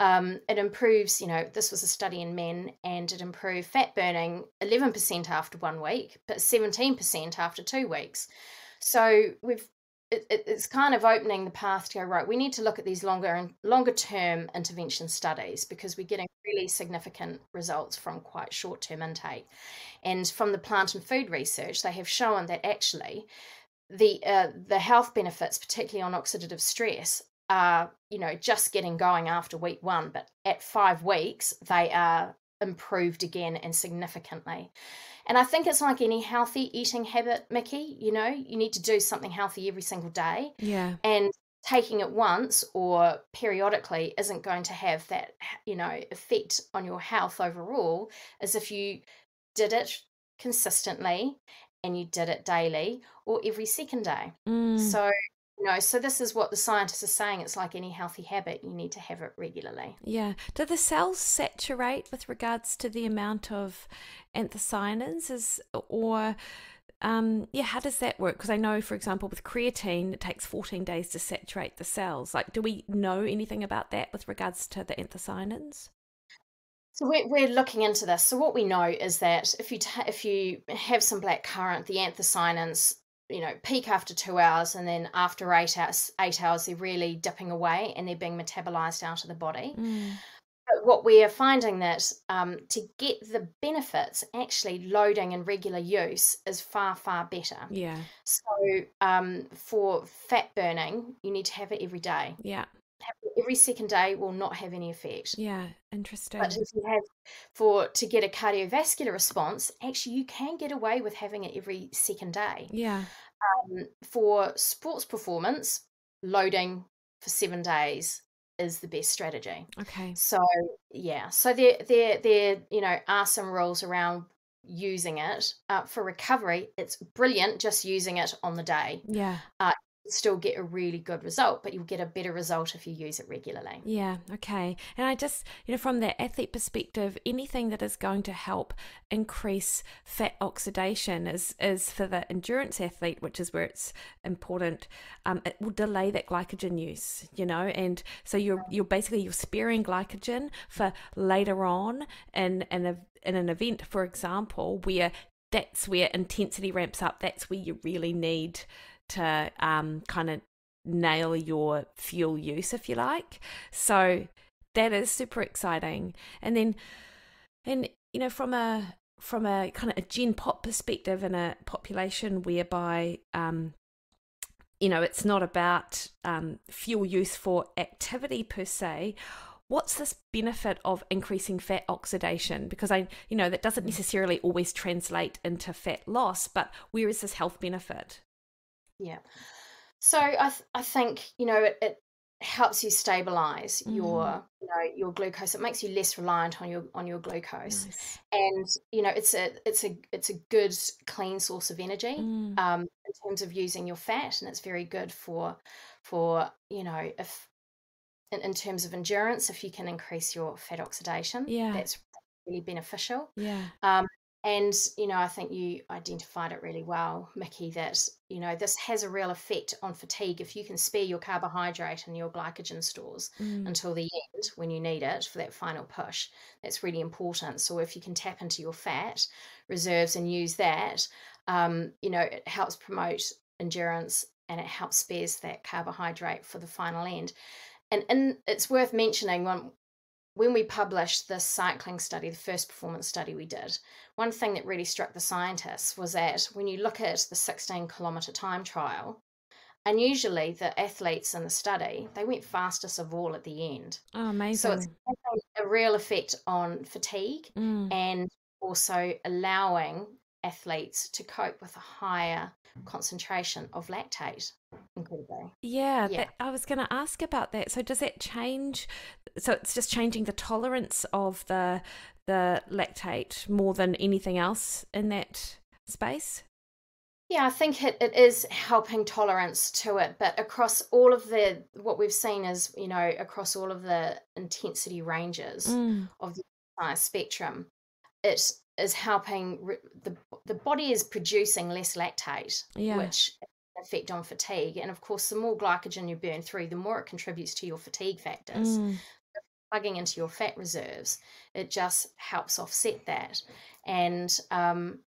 it improves, this was a study in men, and it improved fat burning 11% after 1 week, but 17% after 2 weeks. So it's kind of opening the path to go, right, we need to look at these longer term intervention studies, because we're getting really significant results from quite short term intake. And from the plant and food research, they have shown that actually the health benefits, particularly on oxidative stress, are just getting going after week 1, but at 5 weeks they are improved again, and significantly. And I think it's like any healthy eating habit, Mikki. You need to do something healthy every single day, Yeah. and taking it once or periodically isn't going to have that effect on your health overall, as if you did it consistently and you did it daily or every second day. Mm. So, so this is what the scientists are saying. It's like any healthy habit, you need to have it regularly. Yeah. Do the cells saturate with regards to the amount of anthocyanins, how does that work? Because I know, for example, with creatine, it takes 14 days to saturate the cells. Like, do we know anything about that with regards to the anthocyanins? So we're looking into this. So what we know is that if you have some blackcurrant, the anthocyanins, peak after 2 hours, and then after 8 hours, they're really dipping away and they're being metabolized out of the body. Mm. But what we are finding that to get the benefits, actually loading in regular use is far, far better. Yeah. So for fat burning, you need to have it every day. Yeah. Every second day will not have any effect. Yeah. Interesting. But if you have to get a cardiovascular response, actually you can get away with having it every second day. Yeah. For sports performance, loading for 7 days is the best strategy. Okay. So so there are some rules around using it. For recovery, it's brilliant just using it on the day. Yeah. Still get a really good result, but you'll get a better result if you use it regularly. Yeah, okay. And I just, from the athlete perspective, anything that is going to help increase fat oxidation is for the endurance athlete, which is where it's important. It will delay that glycogen use, and so you're sparing glycogen for later on in an event, for example, where that's where intensity ramps up. That's where you really need to kind of nail your fuel use, if you like. So that is super exciting. And from a kind of a gen pop perspective, in a population whereby it's not about fuel use for activity per se, what's this benefit of increasing fat oxidation? Because that doesn't necessarily always translate into fat loss, but where is this health benefit? Yeah. So I think, it helps you stabilize your glucose. It makes you less reliant on your glucose. Nice. And it's a good clean source of energy in terms of using your fat, and it's very good for if in terms of endurance, if you can increase your fat oxidation, that's really beneficial. Yeah. And, I think you identified it really well, Mikki, that, this has a real effect on fatigue. If you can spare your carbohydrate and your glycogen stores until the end when you need it for that final push, that's really important. So if you can tap into your fat reserves and use that, it helps promote endurance, and it helps spares that carbohydrate for the final end. And it's worth mentioning, when we published this cycling study, the first performance study we did, one thing that really struck the scientists was that when you look at the 16-kilometre time trial, And usually the athletes in the study, they went fastest of all at the end. Oh, So it's amazing. having a real effect on fatigue Mm. and also allowing athletes to cope with a higher concentration of lactate. Incredibly. Yeah, Yeah. that, I was going to ask about that. So does that change? So it's just changing the tolerance of the lactate more than anything else in that space? Yeah, I think it is helping tolerance to it, but across all of what we've seen is, across all of the intensity ranges Mm. of the exercise spectrum, it is helping the body is producing less lactate, Yeah. which has an effect on fatigue. And of course, the more glycogen you burn through, the more it contributes to your fatigue factors. Mm. Plugging into your fat reserves, it just helps offset that. And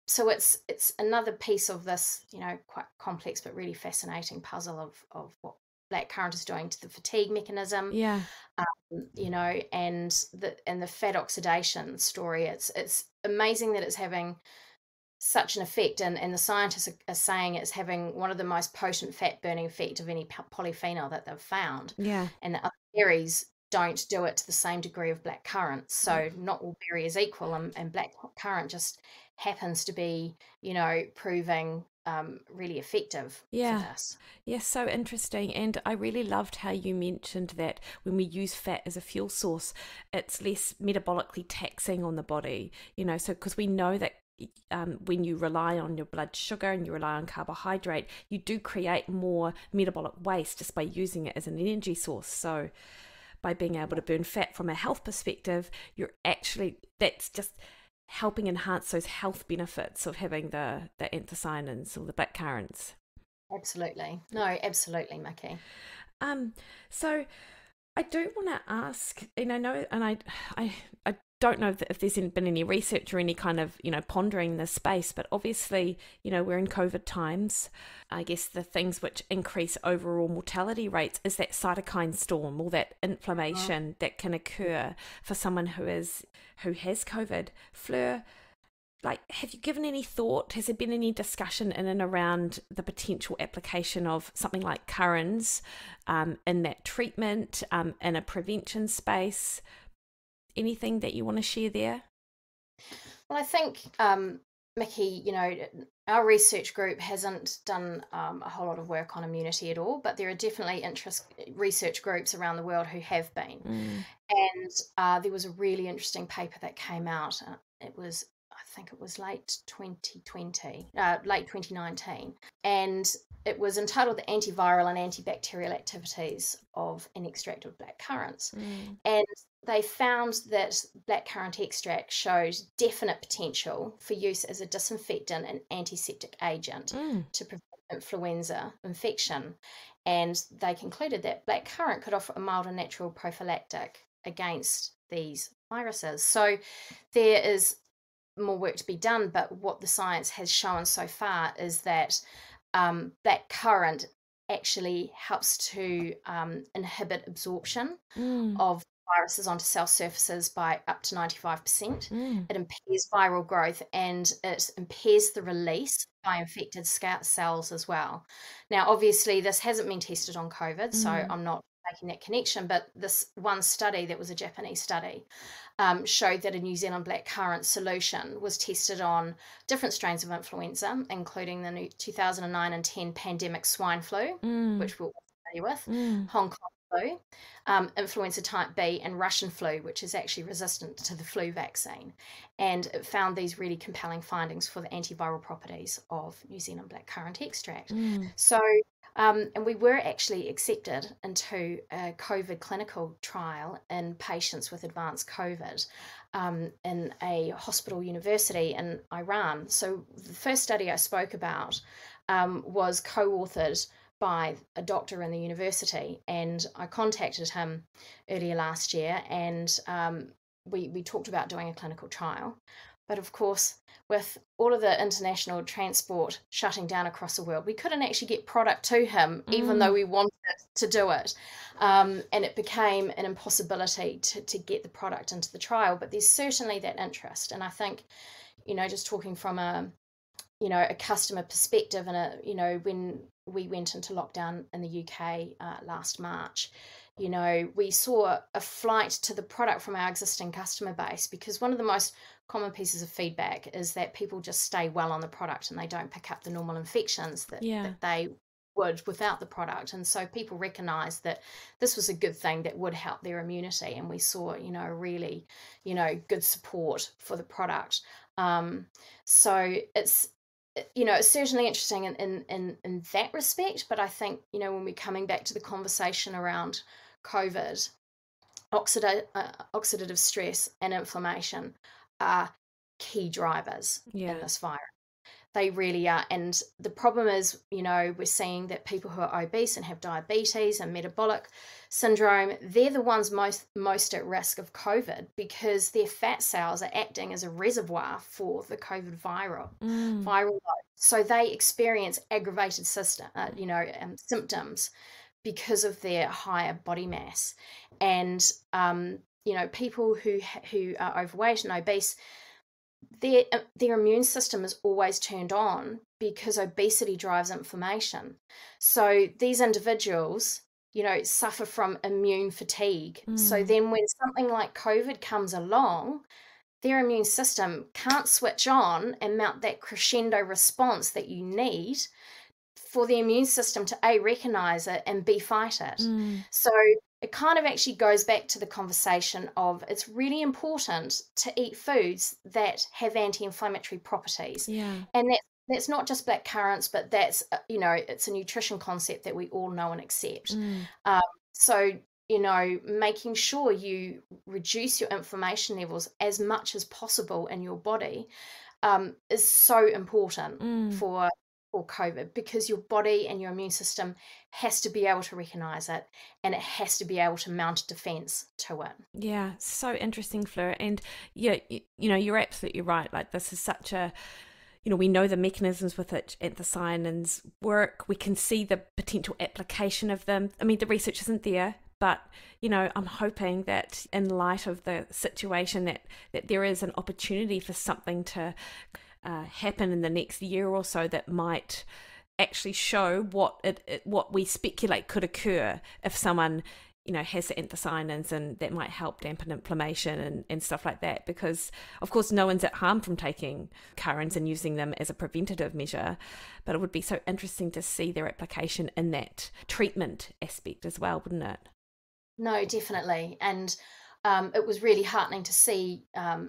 so it's another piece of this, quite complex but really fascinating puzzle of what blackcurrant is doing to the fatigue mechanism. Yeah. And the fat oxidation story. It's amazing that it's having such an effect, and the scientists are saying it's having one of the most potent fat burning effect of any polyphenol that they've found. Yeah. And the other berries don't do it to the same degree of blackcurrant. So not all berry is equal, and blackcurrant just happens to be, proving really effective for Yeah. this. Yes, so interesting. And I really loved how you mentioned that when we use fat as a fuel source, it's less metabolically taxing on the body, so because we know that when you rely on your blood sugar and you rely on carbohydrate, you do create more metabolic waste just by using it as an energy source. So by being able to burn fat from a health perspective, that's just helping enhance those health benefits of having the anthocyanins or the blackcurrants. Absolutely. No, absolutely, Mikki. So I do want to ask, and I know, and I don't know if there's been any research or any kind of, pondering this space, but obviously, we're in COVID times. I guess the things which increase overall mortality rates is that cytokine storm or that inflammation that can occur for someone who has COVID. Fleur, have you given any thought? Has there been any discussion in and around the potential application of something like CurraNZ in that treatment, in a prevention space? Anything that you want to share there? Well, I think, Mikki, our research group hasn't done a whole lot of work on immunity at all, but there are definitely research groups around the world who have been. And there was a really interesting paper that came out. I think it was late 2019. And it was entitled The Antiviral and Antibacterial Activities of an Extract of Blackcurrants. And they found that blackcurrant extract shows definite potential for use as a disinfectant and antiseptic agent to prevent influenza infection. And they concluded that blackcurrant could offer a mild and natural prophylactic against these viruses. So there is more work to be done, but what the science has shown so far is that blackcurrant actually helps to inhibit absorption of viruses onto cell surfaces by up to 95%. It impairs viral growth, and it impairs the release by infected cells as well. Now, obviously, this hasn't been tested on COVID, so I'm not making that connection, but this one study that was a Japanese study showed that a New Zealand blackcurrant solution was tested on different strains of influenza, including the 2009 and 10 pandemic swine flu, which we're all familiar with, Hong Kong flu, influenza type B, and Russian flu, which is actually resistant to the flu vaccine. And it found these really compelling findings for the antiviral properties of New Zealand blackcurrant extract. So, and we were actually accepted into a COVID clinical trial in patients with advanced COVID in a hospital university in Iran. So the first study I spoke about was co-authored by a doctor in the university, and I contacted him earlier last year, and we talked about doing a clinical trial. But of course, with all of the international transport shutting down across the world, we couldn't actually get product to him, even though we wanted to do it. And it became an impossibility to get the product into the trial. But there's certainly that interest. And I think, just talking from a customer perspective, and when we went into lockdown in the UK last March, you know, we saw a flight to the product from our existing customer base, because one of the most common pieces of feedback is that people just stay well on the product and they don't pick up the normal infections that they would without the product. And so people recognized that this was a good thing that would help their immunity, and we saw, you know, really, you know, good support for the product. So it's, you know, it's certainly interesting in that respect. But I think, you know, when we're coming back to the conversation around COVID, oxidative stress and inflammation are key drivers in this virus. They really are. And the problem is, you know, we're seeing that people who are obese and have diabetes and metabolic syndrome, they're the ones most at risk of COVID, because their fat cells are acting as a reservoir for the COVID viral load. So they experience aggravated symptoms because of their higher body mass. And you know, people who are overweight and obese, their immune system is always turned on because obesity drives inflammation. So these individuals, you know, suffer from immune fatigue. So then when something like COVID comes along, their immune system can't switch on and mount that crescendo response that you need for the immune system to A, recognize it, and B, fight it. So it kind of actually goes back to the conversation of, it's really important to eat foods that have anti-inflammatory properties. And that's not just black currants, but that's, you know, it's a nutrition concept that we all know and accept. So, you know, making sure you reduce your inflammation levels as much as possible in your body is so important for COVID, because your body and your immune system has to be able to recognize it, and it has to be able to mount a defense to it. Yeah, so interesting, Fleur. And yeah, you know, you're absolutely right. Like, this is such a, you know, we know the mechanisms with which anthocyanins work. We can see the potential application of them. I mean, the research isn't there, but, you know, I'm hoping that in light of the situation that there is an opportunity for something to happen in the next year or so that might actually show what we speculate could occur if someone, you know, has the anthocyanins, and that might help dampen inflammation and stuff like that. Because of course no one's at harm from taking currants and using them as a preventative measure, but it would be so interesting to see their application in that treatment aspect as well, wouldn't it? No, definitely. And it was really heartening to see,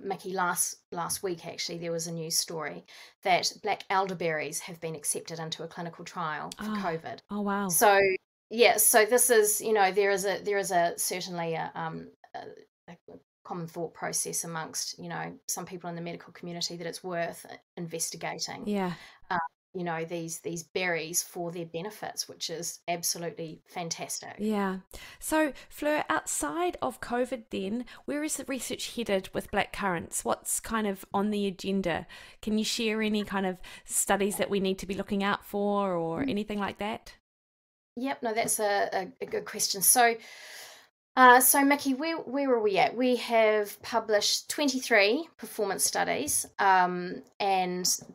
Mikki, last week actually, there was a news story that black elderberries have been accepted into a clinical trial for COVID. Oh wow! So yeah, so this is, you know, there is a certainly a common thought process amongst, you know, some people in the medical community that it's worth investigating. Yeah. You know, these berries for their benefits, which is absolutely fantastic. Yeah. So, Fleur, outside of COVID then, where is the research headed with black currants? What's kind of on the agenda? Can you share any kind of studies that we need to be looking out for, or anything like that? Yep, no, that's a good question. So Mikki, where are we at? We have published 23 performance studies, and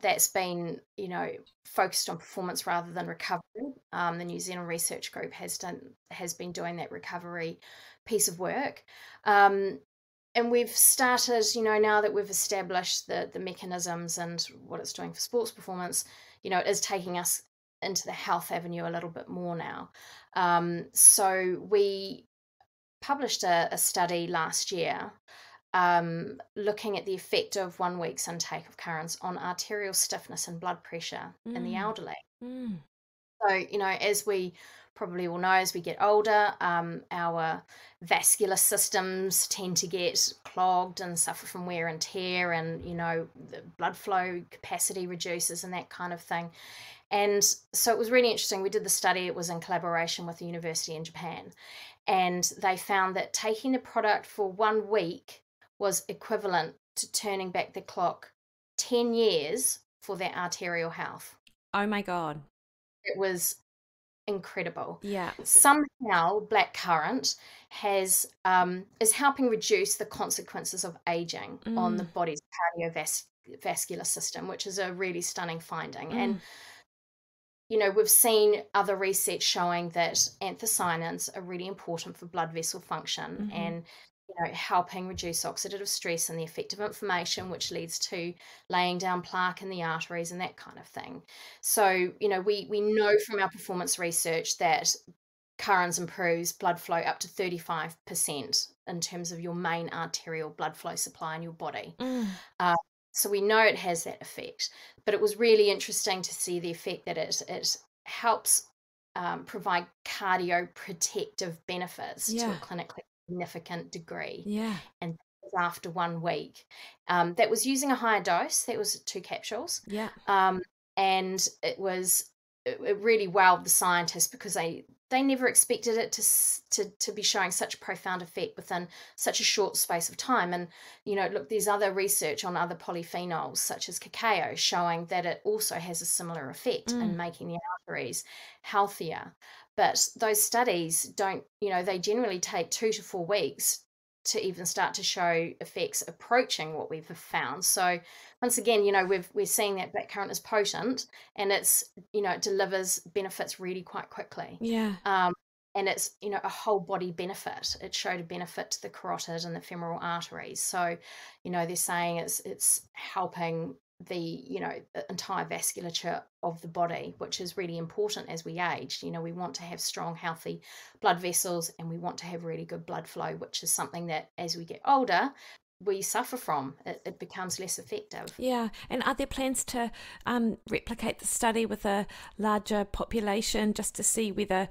that's been, you know, focused on performance rather than recovery. The New Zealand Research Group has been doing that recovery piece of work. And we've started, you know, now that we've established the mechanisms and what it's doing for sports performance, you know, it is taking us into the health avenue a little bit more now. So we published a study last year looking at the effect of 1 week's intake of currants on arterial stiffness and blood pressure in the elderly. So, you know, as we probably all know, as we get older, our vascular systems tend to get clogged and suffer from wear and tear, and, you know, the blood flow capacity reduces and that kind of thing. And so it was really interesting. We did the study, it was in collaboration with a university in Japan, and they found that taking the product for 1 week was equivalent to turning back the clock 10 years for their arterial health. Oh my God. It was incredible. Yeah. Somehow blackcurrant is helping reduce the consequences of aging on the body's cardiovascular system, which is a really stunning finding. And we've seen other research showing that anthocyanins are really important for blood vessel function and helping reduce oxidative stress and the effect of inflammation, which leads to laying down plaque in the arteries and that kind of thing. So, we know from our performance research that CurraNZ improves blood flow up to 35% in terms of your main arterial blood flow supply in your body. So we know it has that effect, but it was really interesting to see the effect that it helps provide cardioprotective benefits to a clinically significant degree. And after 1 week, that was using a higher dose. That was 2 capsules. And it really wowed the scientists because they never expected it to be showing such a profound effect within such a short space of time. And look, there's other research on other polyphenols such as cacao showing that it also has a similar effect in making the arteries healthier. But those studies don't, they generally take 2 to 4 weeks to even start to show effects approaching what we've found. So once again, we're seeing that blackcurrant is potent, and it's, it delivers benefits really quite quickly. And it's, a whole body benefit. It showed a benefit to the carotid and the femoral arteries. So, they're saying it's helping the entire vasculature of the body, which is really important as we age. We want to have strong, healthy blood vessels, and we want to have really good blood flow, which is something that as we get older we suffer from. It becomes less effective. And are there plans to replicate the study with a larger population, just to see whether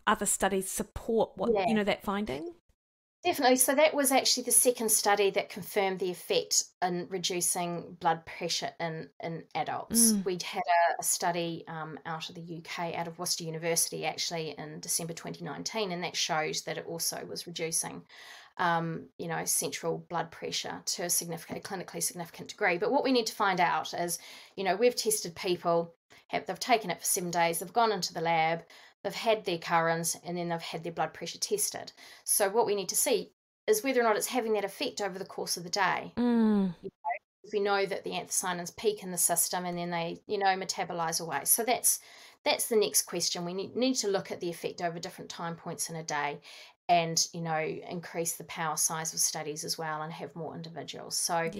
other studies support what that finding? Definitely. So that was actually the second study that confirmed the effect in reducing blood pressure in adults. We'd had a study out of the UK, out of Worcester University, actually in December 2019, and that shows that it also was reducing, central blood pressure to a clinically significant degree. But what we need to find out is, we've tested people, they've taken it for 7 days, they've gone into the lab, they've had their CurraNZ, and then they've had their blood pressure tested. So what we need to see is whether or not it's having that effect over the course of the day. If we know that the anthocyanins peak in the system and then they, metabolize away. So that's the next question. We need to look at the effect over different time points in a day, and increase the power size of studies as well and have more individuals. So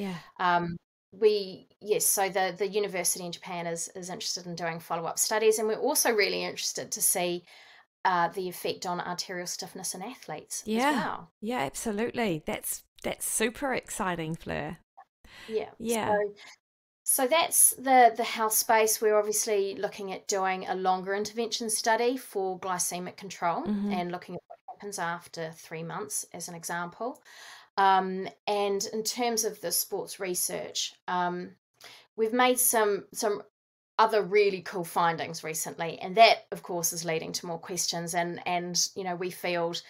so the university in Japan is interested in doing follow-up studies, and we're also really interested to see the effect on arterial stiffness in athletes as well. Absolutely. That's super exciting, Fleur. So that's the health space. We're obviously looking at doing a longer intervention study for glycemic control and looking at what happens after 3 months as an example. And in terms of the sports research, we've made some other really cool findings recently, and that of course is leading to more questions, and we field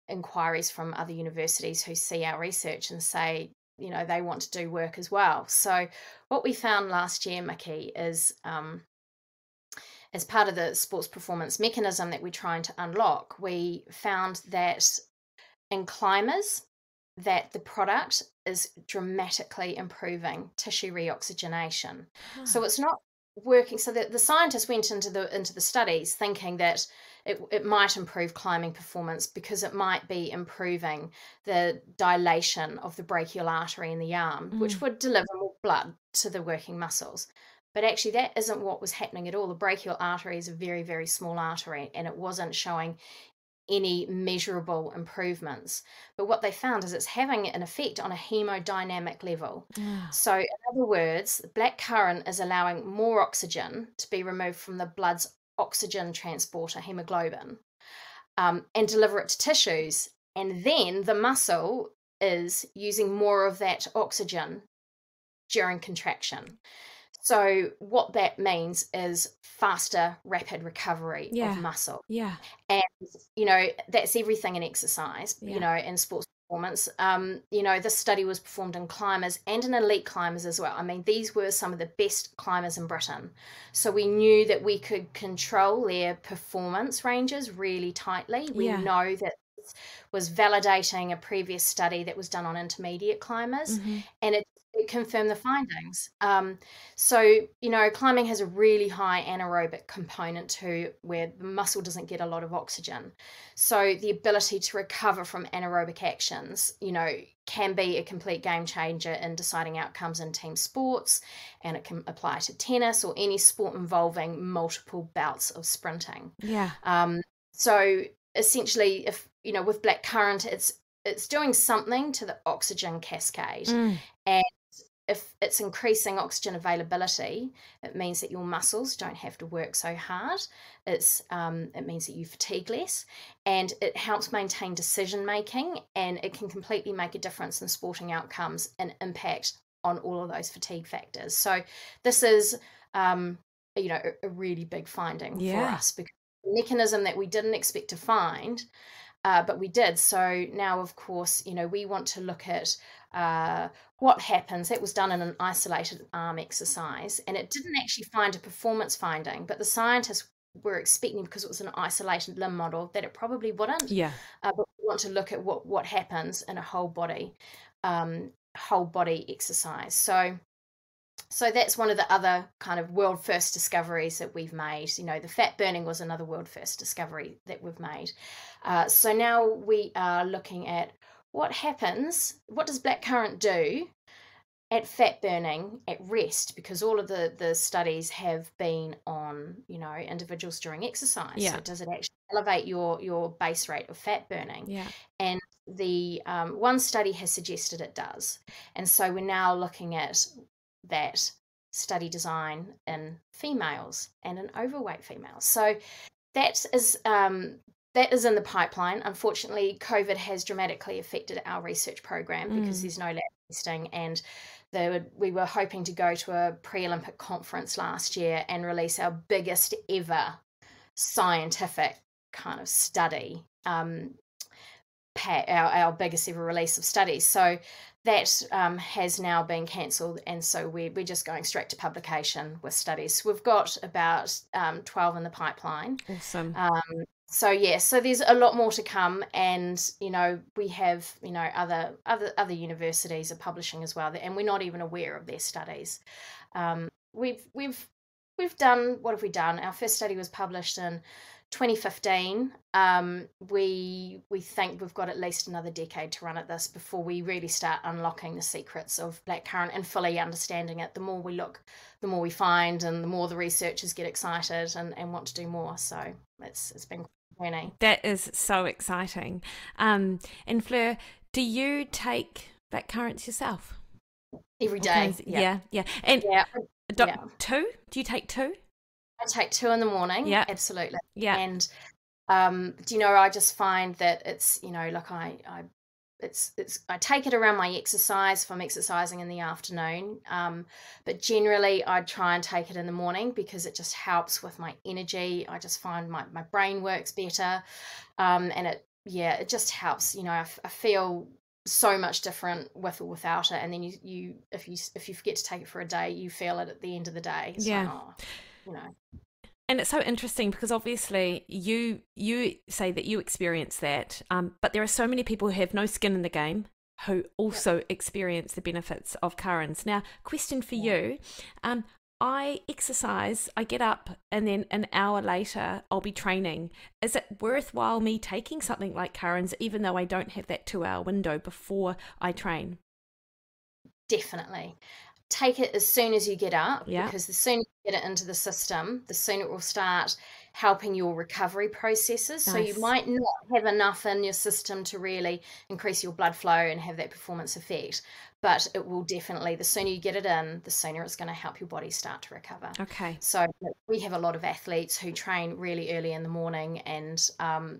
inquiries from other universities who see our research and say they want to do work as well. So what we found last year, Mikki, is as part of the sports performance mechanism that we're trying to unlock, we found that in climbers, that the product is dramatically improving tissue reoxygenation. So it's not working. So the scientists went into the studies thinking that it might improve climbing performance because it might be improving the dilation of the brachial artery in the arm, which would deliver more blood to the working muscles. But actually that isn't what was happening at all. The brachial artery is a very, very small artery, and it wasn't showing any measurable improvements. But what they found is it's having an effect on a hemodynamic level. So in other words, blackcurrant is allowing more oxygen to be removed from the blood's oxygen transporter, hemoglobin, and deliver it to tissues. And then the muscle is using more of that oxygen during contraction. So what that means is faster, rapid recovery of muscle. And, that's everything in exercise, in sports performance. This study was performed in climbers and in elite climbers as well. I mean, these were some of the best climbers in Britain. So we knew that we could control their performance ranges really tightly. We know that was validating a previous study that was done on intermediate climbers, and it confirmed the findings. So, you know, climbing has a really high anaerobic component to where the muscle doesn't get a lot of oxygen. So the ability to recover from anaerobic actions, you know, can be a complete game changer in deciding outcomes in team sports, and it can apply to tennis or any sport involving multiple bouts of sprinting. Yeah. So essentially, if, you know, with blackcurrant, it's doing something to the oxygen cascade. And if it's increasing oxygen availability, it means that your muscles don't have to work so hard. It means that you fatigue less, and it helps maintain decision making, and it can completely make a difference in sporting outcomes and impact on all of those fatigue factors. So this is, you know, a really big finding for us, because a mechanism that we didn't expect to find, but we did. So now, of course, you know, we want to look at what happens. That was done in an isolated arm exercise, and it didn't actually find a performance finding, but the scientists were expecting, because it was an isolated limb model, that it probably wouldn't. But we want to look at what happens in a whole body exercise. So that's one of the other kind of world first discoveries that we've made. You know, the fat burning was another world first discovery that we've made. So now we are looking at what happens, what does blackcurrant do at fat burning at rest, because all of the studies have been on, you know, individuals during exercise. So does it actually elevate your base rate of fat burning? And the one study has suggested it does. And so we're now looking at that study design in females and in overweight females. So that is in the pipeline. Unfortunately, COVID has dramatically affected our research program because there's no lab testing, and we were hoping to go to a pre-Olympic conference last year and release our biggest ever scientific kind of study, our biggest ever release of studies. So that has now been cancelled, and so we're just going straight to publication with studies. So we've got about 12 in the pipeline. Awesome. So there's a lot more to come, and you know, we have, you know, other universities are publishing as well, and we're not even aware of their studies. We've done, what have we done? Our first study was published in 2015. We think we've got at least another decade to run at this before we really start unlocking the secrets of blackcurrant and fully understanding it. The more we look, the more we find, and the more the researchers get excited and want to do more. So it's been quite a journey. That is so exciting. And Fleur, do you take blackcurrants yourself? Every day. Yeah. And two? Do you take two? I take 2 in the morning. Yeah, absolutely. Yeah. And do you know, I just find that it's, you know, like I take it around my exercise if I'm exercising in the afternoon, but generally I try and take it in the morning because it just helps with my energy. I just find my brain works better, and it just helps. You know, I feel so much different with or without it, and then you if you forget to take it for a day, you feel it at the end of the day. So, you know. And it's so interesting because obviously you say that you experience that, but there are so many people who have no skin in the game who also experience the benefits of currants. Now, question for you, I exercise, I get up, and then an hour later I'll be training. Is it worthwhile me taking something like currants even though I don't have that 2-hour window before I train? Definitely. Take it as soon as you get up, because the sooner you get it into the system, the sooner it will start helping your recovery processes. Nice. So you might not have enough in your system to really increase your blood flow and have that performance effect, but it will definitely, the sooner you get it in, the sooner it's going to help your body start to recover. Okay. So we have a lot of athletes who train really early in the morning, and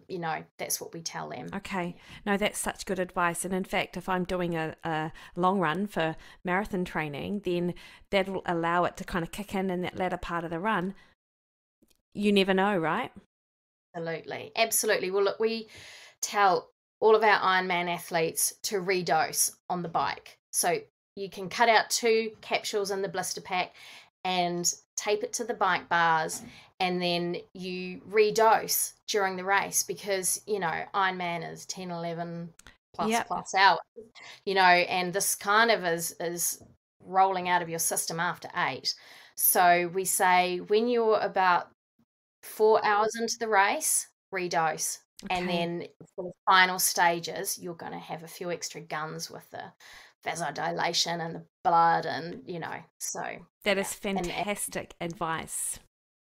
you know, that's what we tell them. Okay. No, that's such good advice. And in fact, if I'm doing a long run for marathon training, then that'll allow it to kind of kick in that latter part of the run. You never know, right? Absolutely. Well, look, we tell all of our Ironman athletes to redose on the bike. So you can cut out 2 capsules in the blister pack and tape it to the bike bars, and then you redose during the race, because, you know, Ironman is 10, 11 plus hours, you know, and this kind of is rolling out of your system after 8. So we say when you're about 4 hours into the race, redose. Okay. And then for the final stages, you're going to have a few extra guns with the vasodilation and the blood, and, you know, so. That is fantastic advice.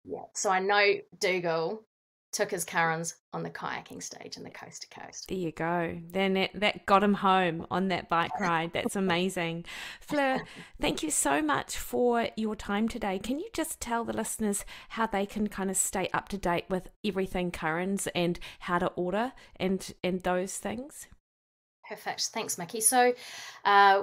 Yeah. So I know Dougal took his currans on the kayaking stage in the coast to coast. There you go. Then that got him home on that bike ride. That's amazing. Fleur, thank you so much for your time today. Can you just tell the listeners how they can kind of stay up to date with everything Currans and how to order and those things? Perfect. Thanks, Mikki. So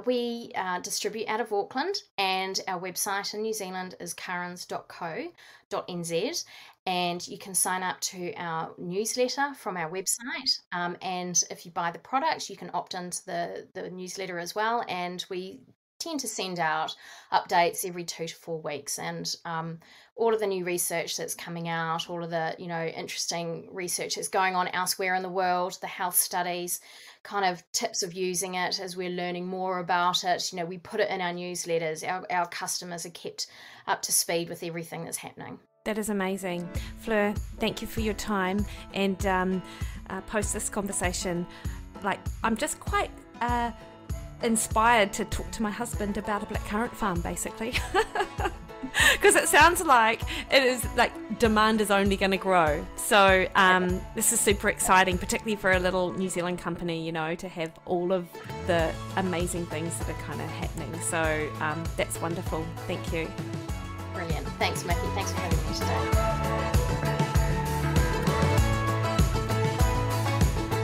we distribute out of Auckland, and our website in New Zealand is currans.co.nz, and you can sign up to our newsletter from our website. And if you buy the product, you can opt into the newsletter as well. And we tend to send out updates every 2 to 4 weeks, and all of the new research that's coming out, all of the, you know, interesting research that's going on elsewhere in the world, the health studies, kind of tips of using it as we're learning more about it. You know, we put it in our newsletters. Our customers are kept up to speed with everything that's happening. That is amazing. Fleur, thank you for your time, and post this conversation, like, I'm just quite inspired to talk to my husband about a blackcurrant farm, basically. Because it sounds like it is, like, demand is only going to grow. So this is super exciting, particularly for a little New Zealand company, you know, to have all of the amazing things that are kind of happening. So that's wonderful. Thank you. Brilliant. Thanks, Mikki. Thanks for having me today.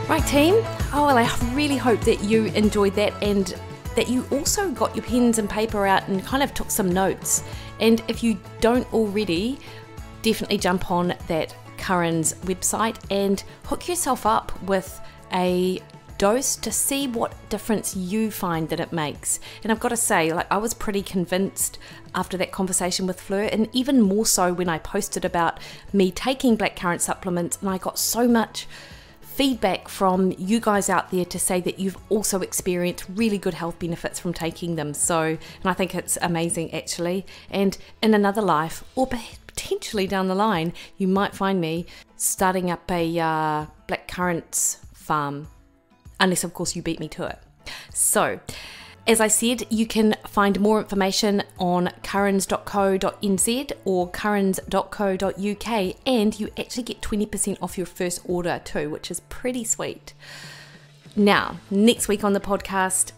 Right, team. Oh, well, I really hope that you enjoyed that, and that you also got your pens and paper out and kind of took some notes. And if you don't already, definitely jump on that CurraNZ website and hook yourself up with a dose to see what difference you find that it makes. And I've got to say, like, I was pretty convinced after that conversation with Fleur, and even more so when I posted about me taking blackcurrant supplements, and I got so much feedback from you guys out there to say that you've also experienced really good health benefits from taking them. So, and I think it's amazing, actually. And in another life, or potentially down the line, you might find me starting up a blackcurrants farm, unless of course you beat me to it. So, as I said, you can find more information on currans.co.nz or currans.co.uk, and you actually get 20% off your first order too, which is pretty sweet. Now, next week on the podcast,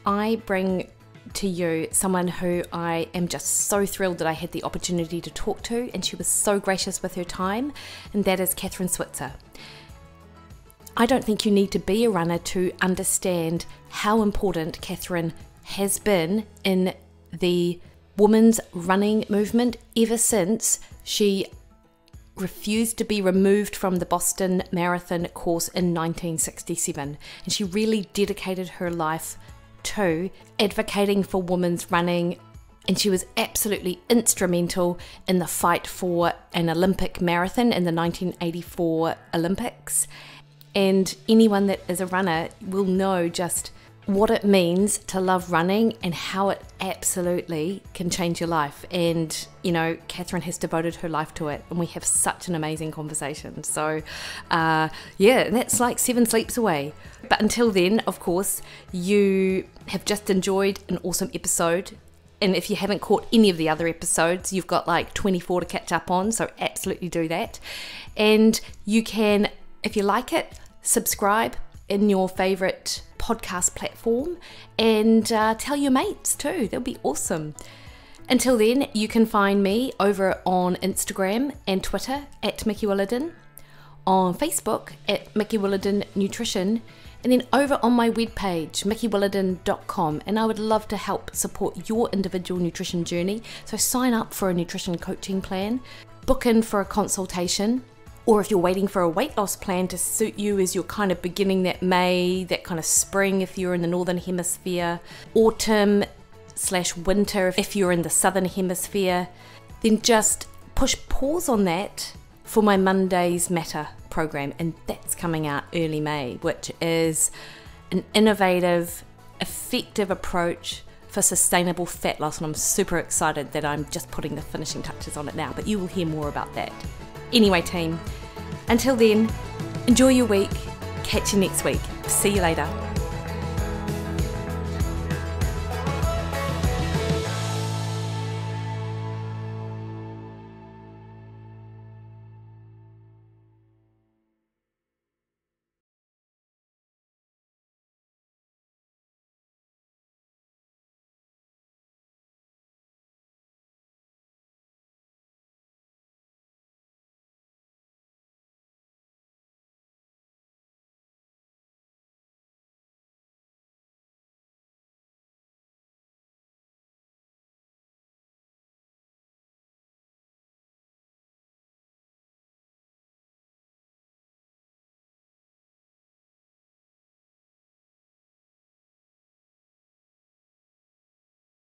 I bring to you someone who I am just so thrilled that I had the opportunity to talk to, and she was so gracious with her time, and that is Catherine Switzer. I don't think you need to be a runner to understand how important Catherine has been in the women's running movement ever since she refused to be removed from the Boston Marathon course in 1967. And she really dedicated her life to advocating for women's running, and she was absolutely instrumental in the fight for an Olympic marathon in the 1984 Olympics. And anyone that is a runner will know just what it means to love running and how it absolutely can change your life. And, you know, Catherine has devoted her life to it, and we have such an amazing conversation. So, yeah, that's like 7 sleeps away. But until then, of course, you have just enjoyed an awesome episode. And if you haven't caught any of the other episodes, you've got like 24 to catch up on. So absolutely do that. And you can, if you like it, subscribe in your favorite podcast platform, and tell your mates too. That'll be awesome. Until then, you can find me over on Instagram and Twitter at Mikki Williden, on Facebook at Mikki Williden Nutrition, and then over on my webpage, mikkiwilliden.com. And I would love to help support your individual nutrition journey. So sign up for a nutrition coaching plan, book in for a consultation, or if you're waiting for a weight loss plan to suit you as you're kind of beginning that May, that kind of spring if you're in the Northern Hemisphere, autumn/winter if you're in the Southern Hemisphere, then just push pause on that for my Mondays Matter program, and that's coming out early May, which is an innovative, effective approach for sustainable fat loss, and I'm super excited that I'm just putting the finishing touches on it now, but you will hear more about that. Anyway, team, until then, enjoy your week. Catch you next week. See you later.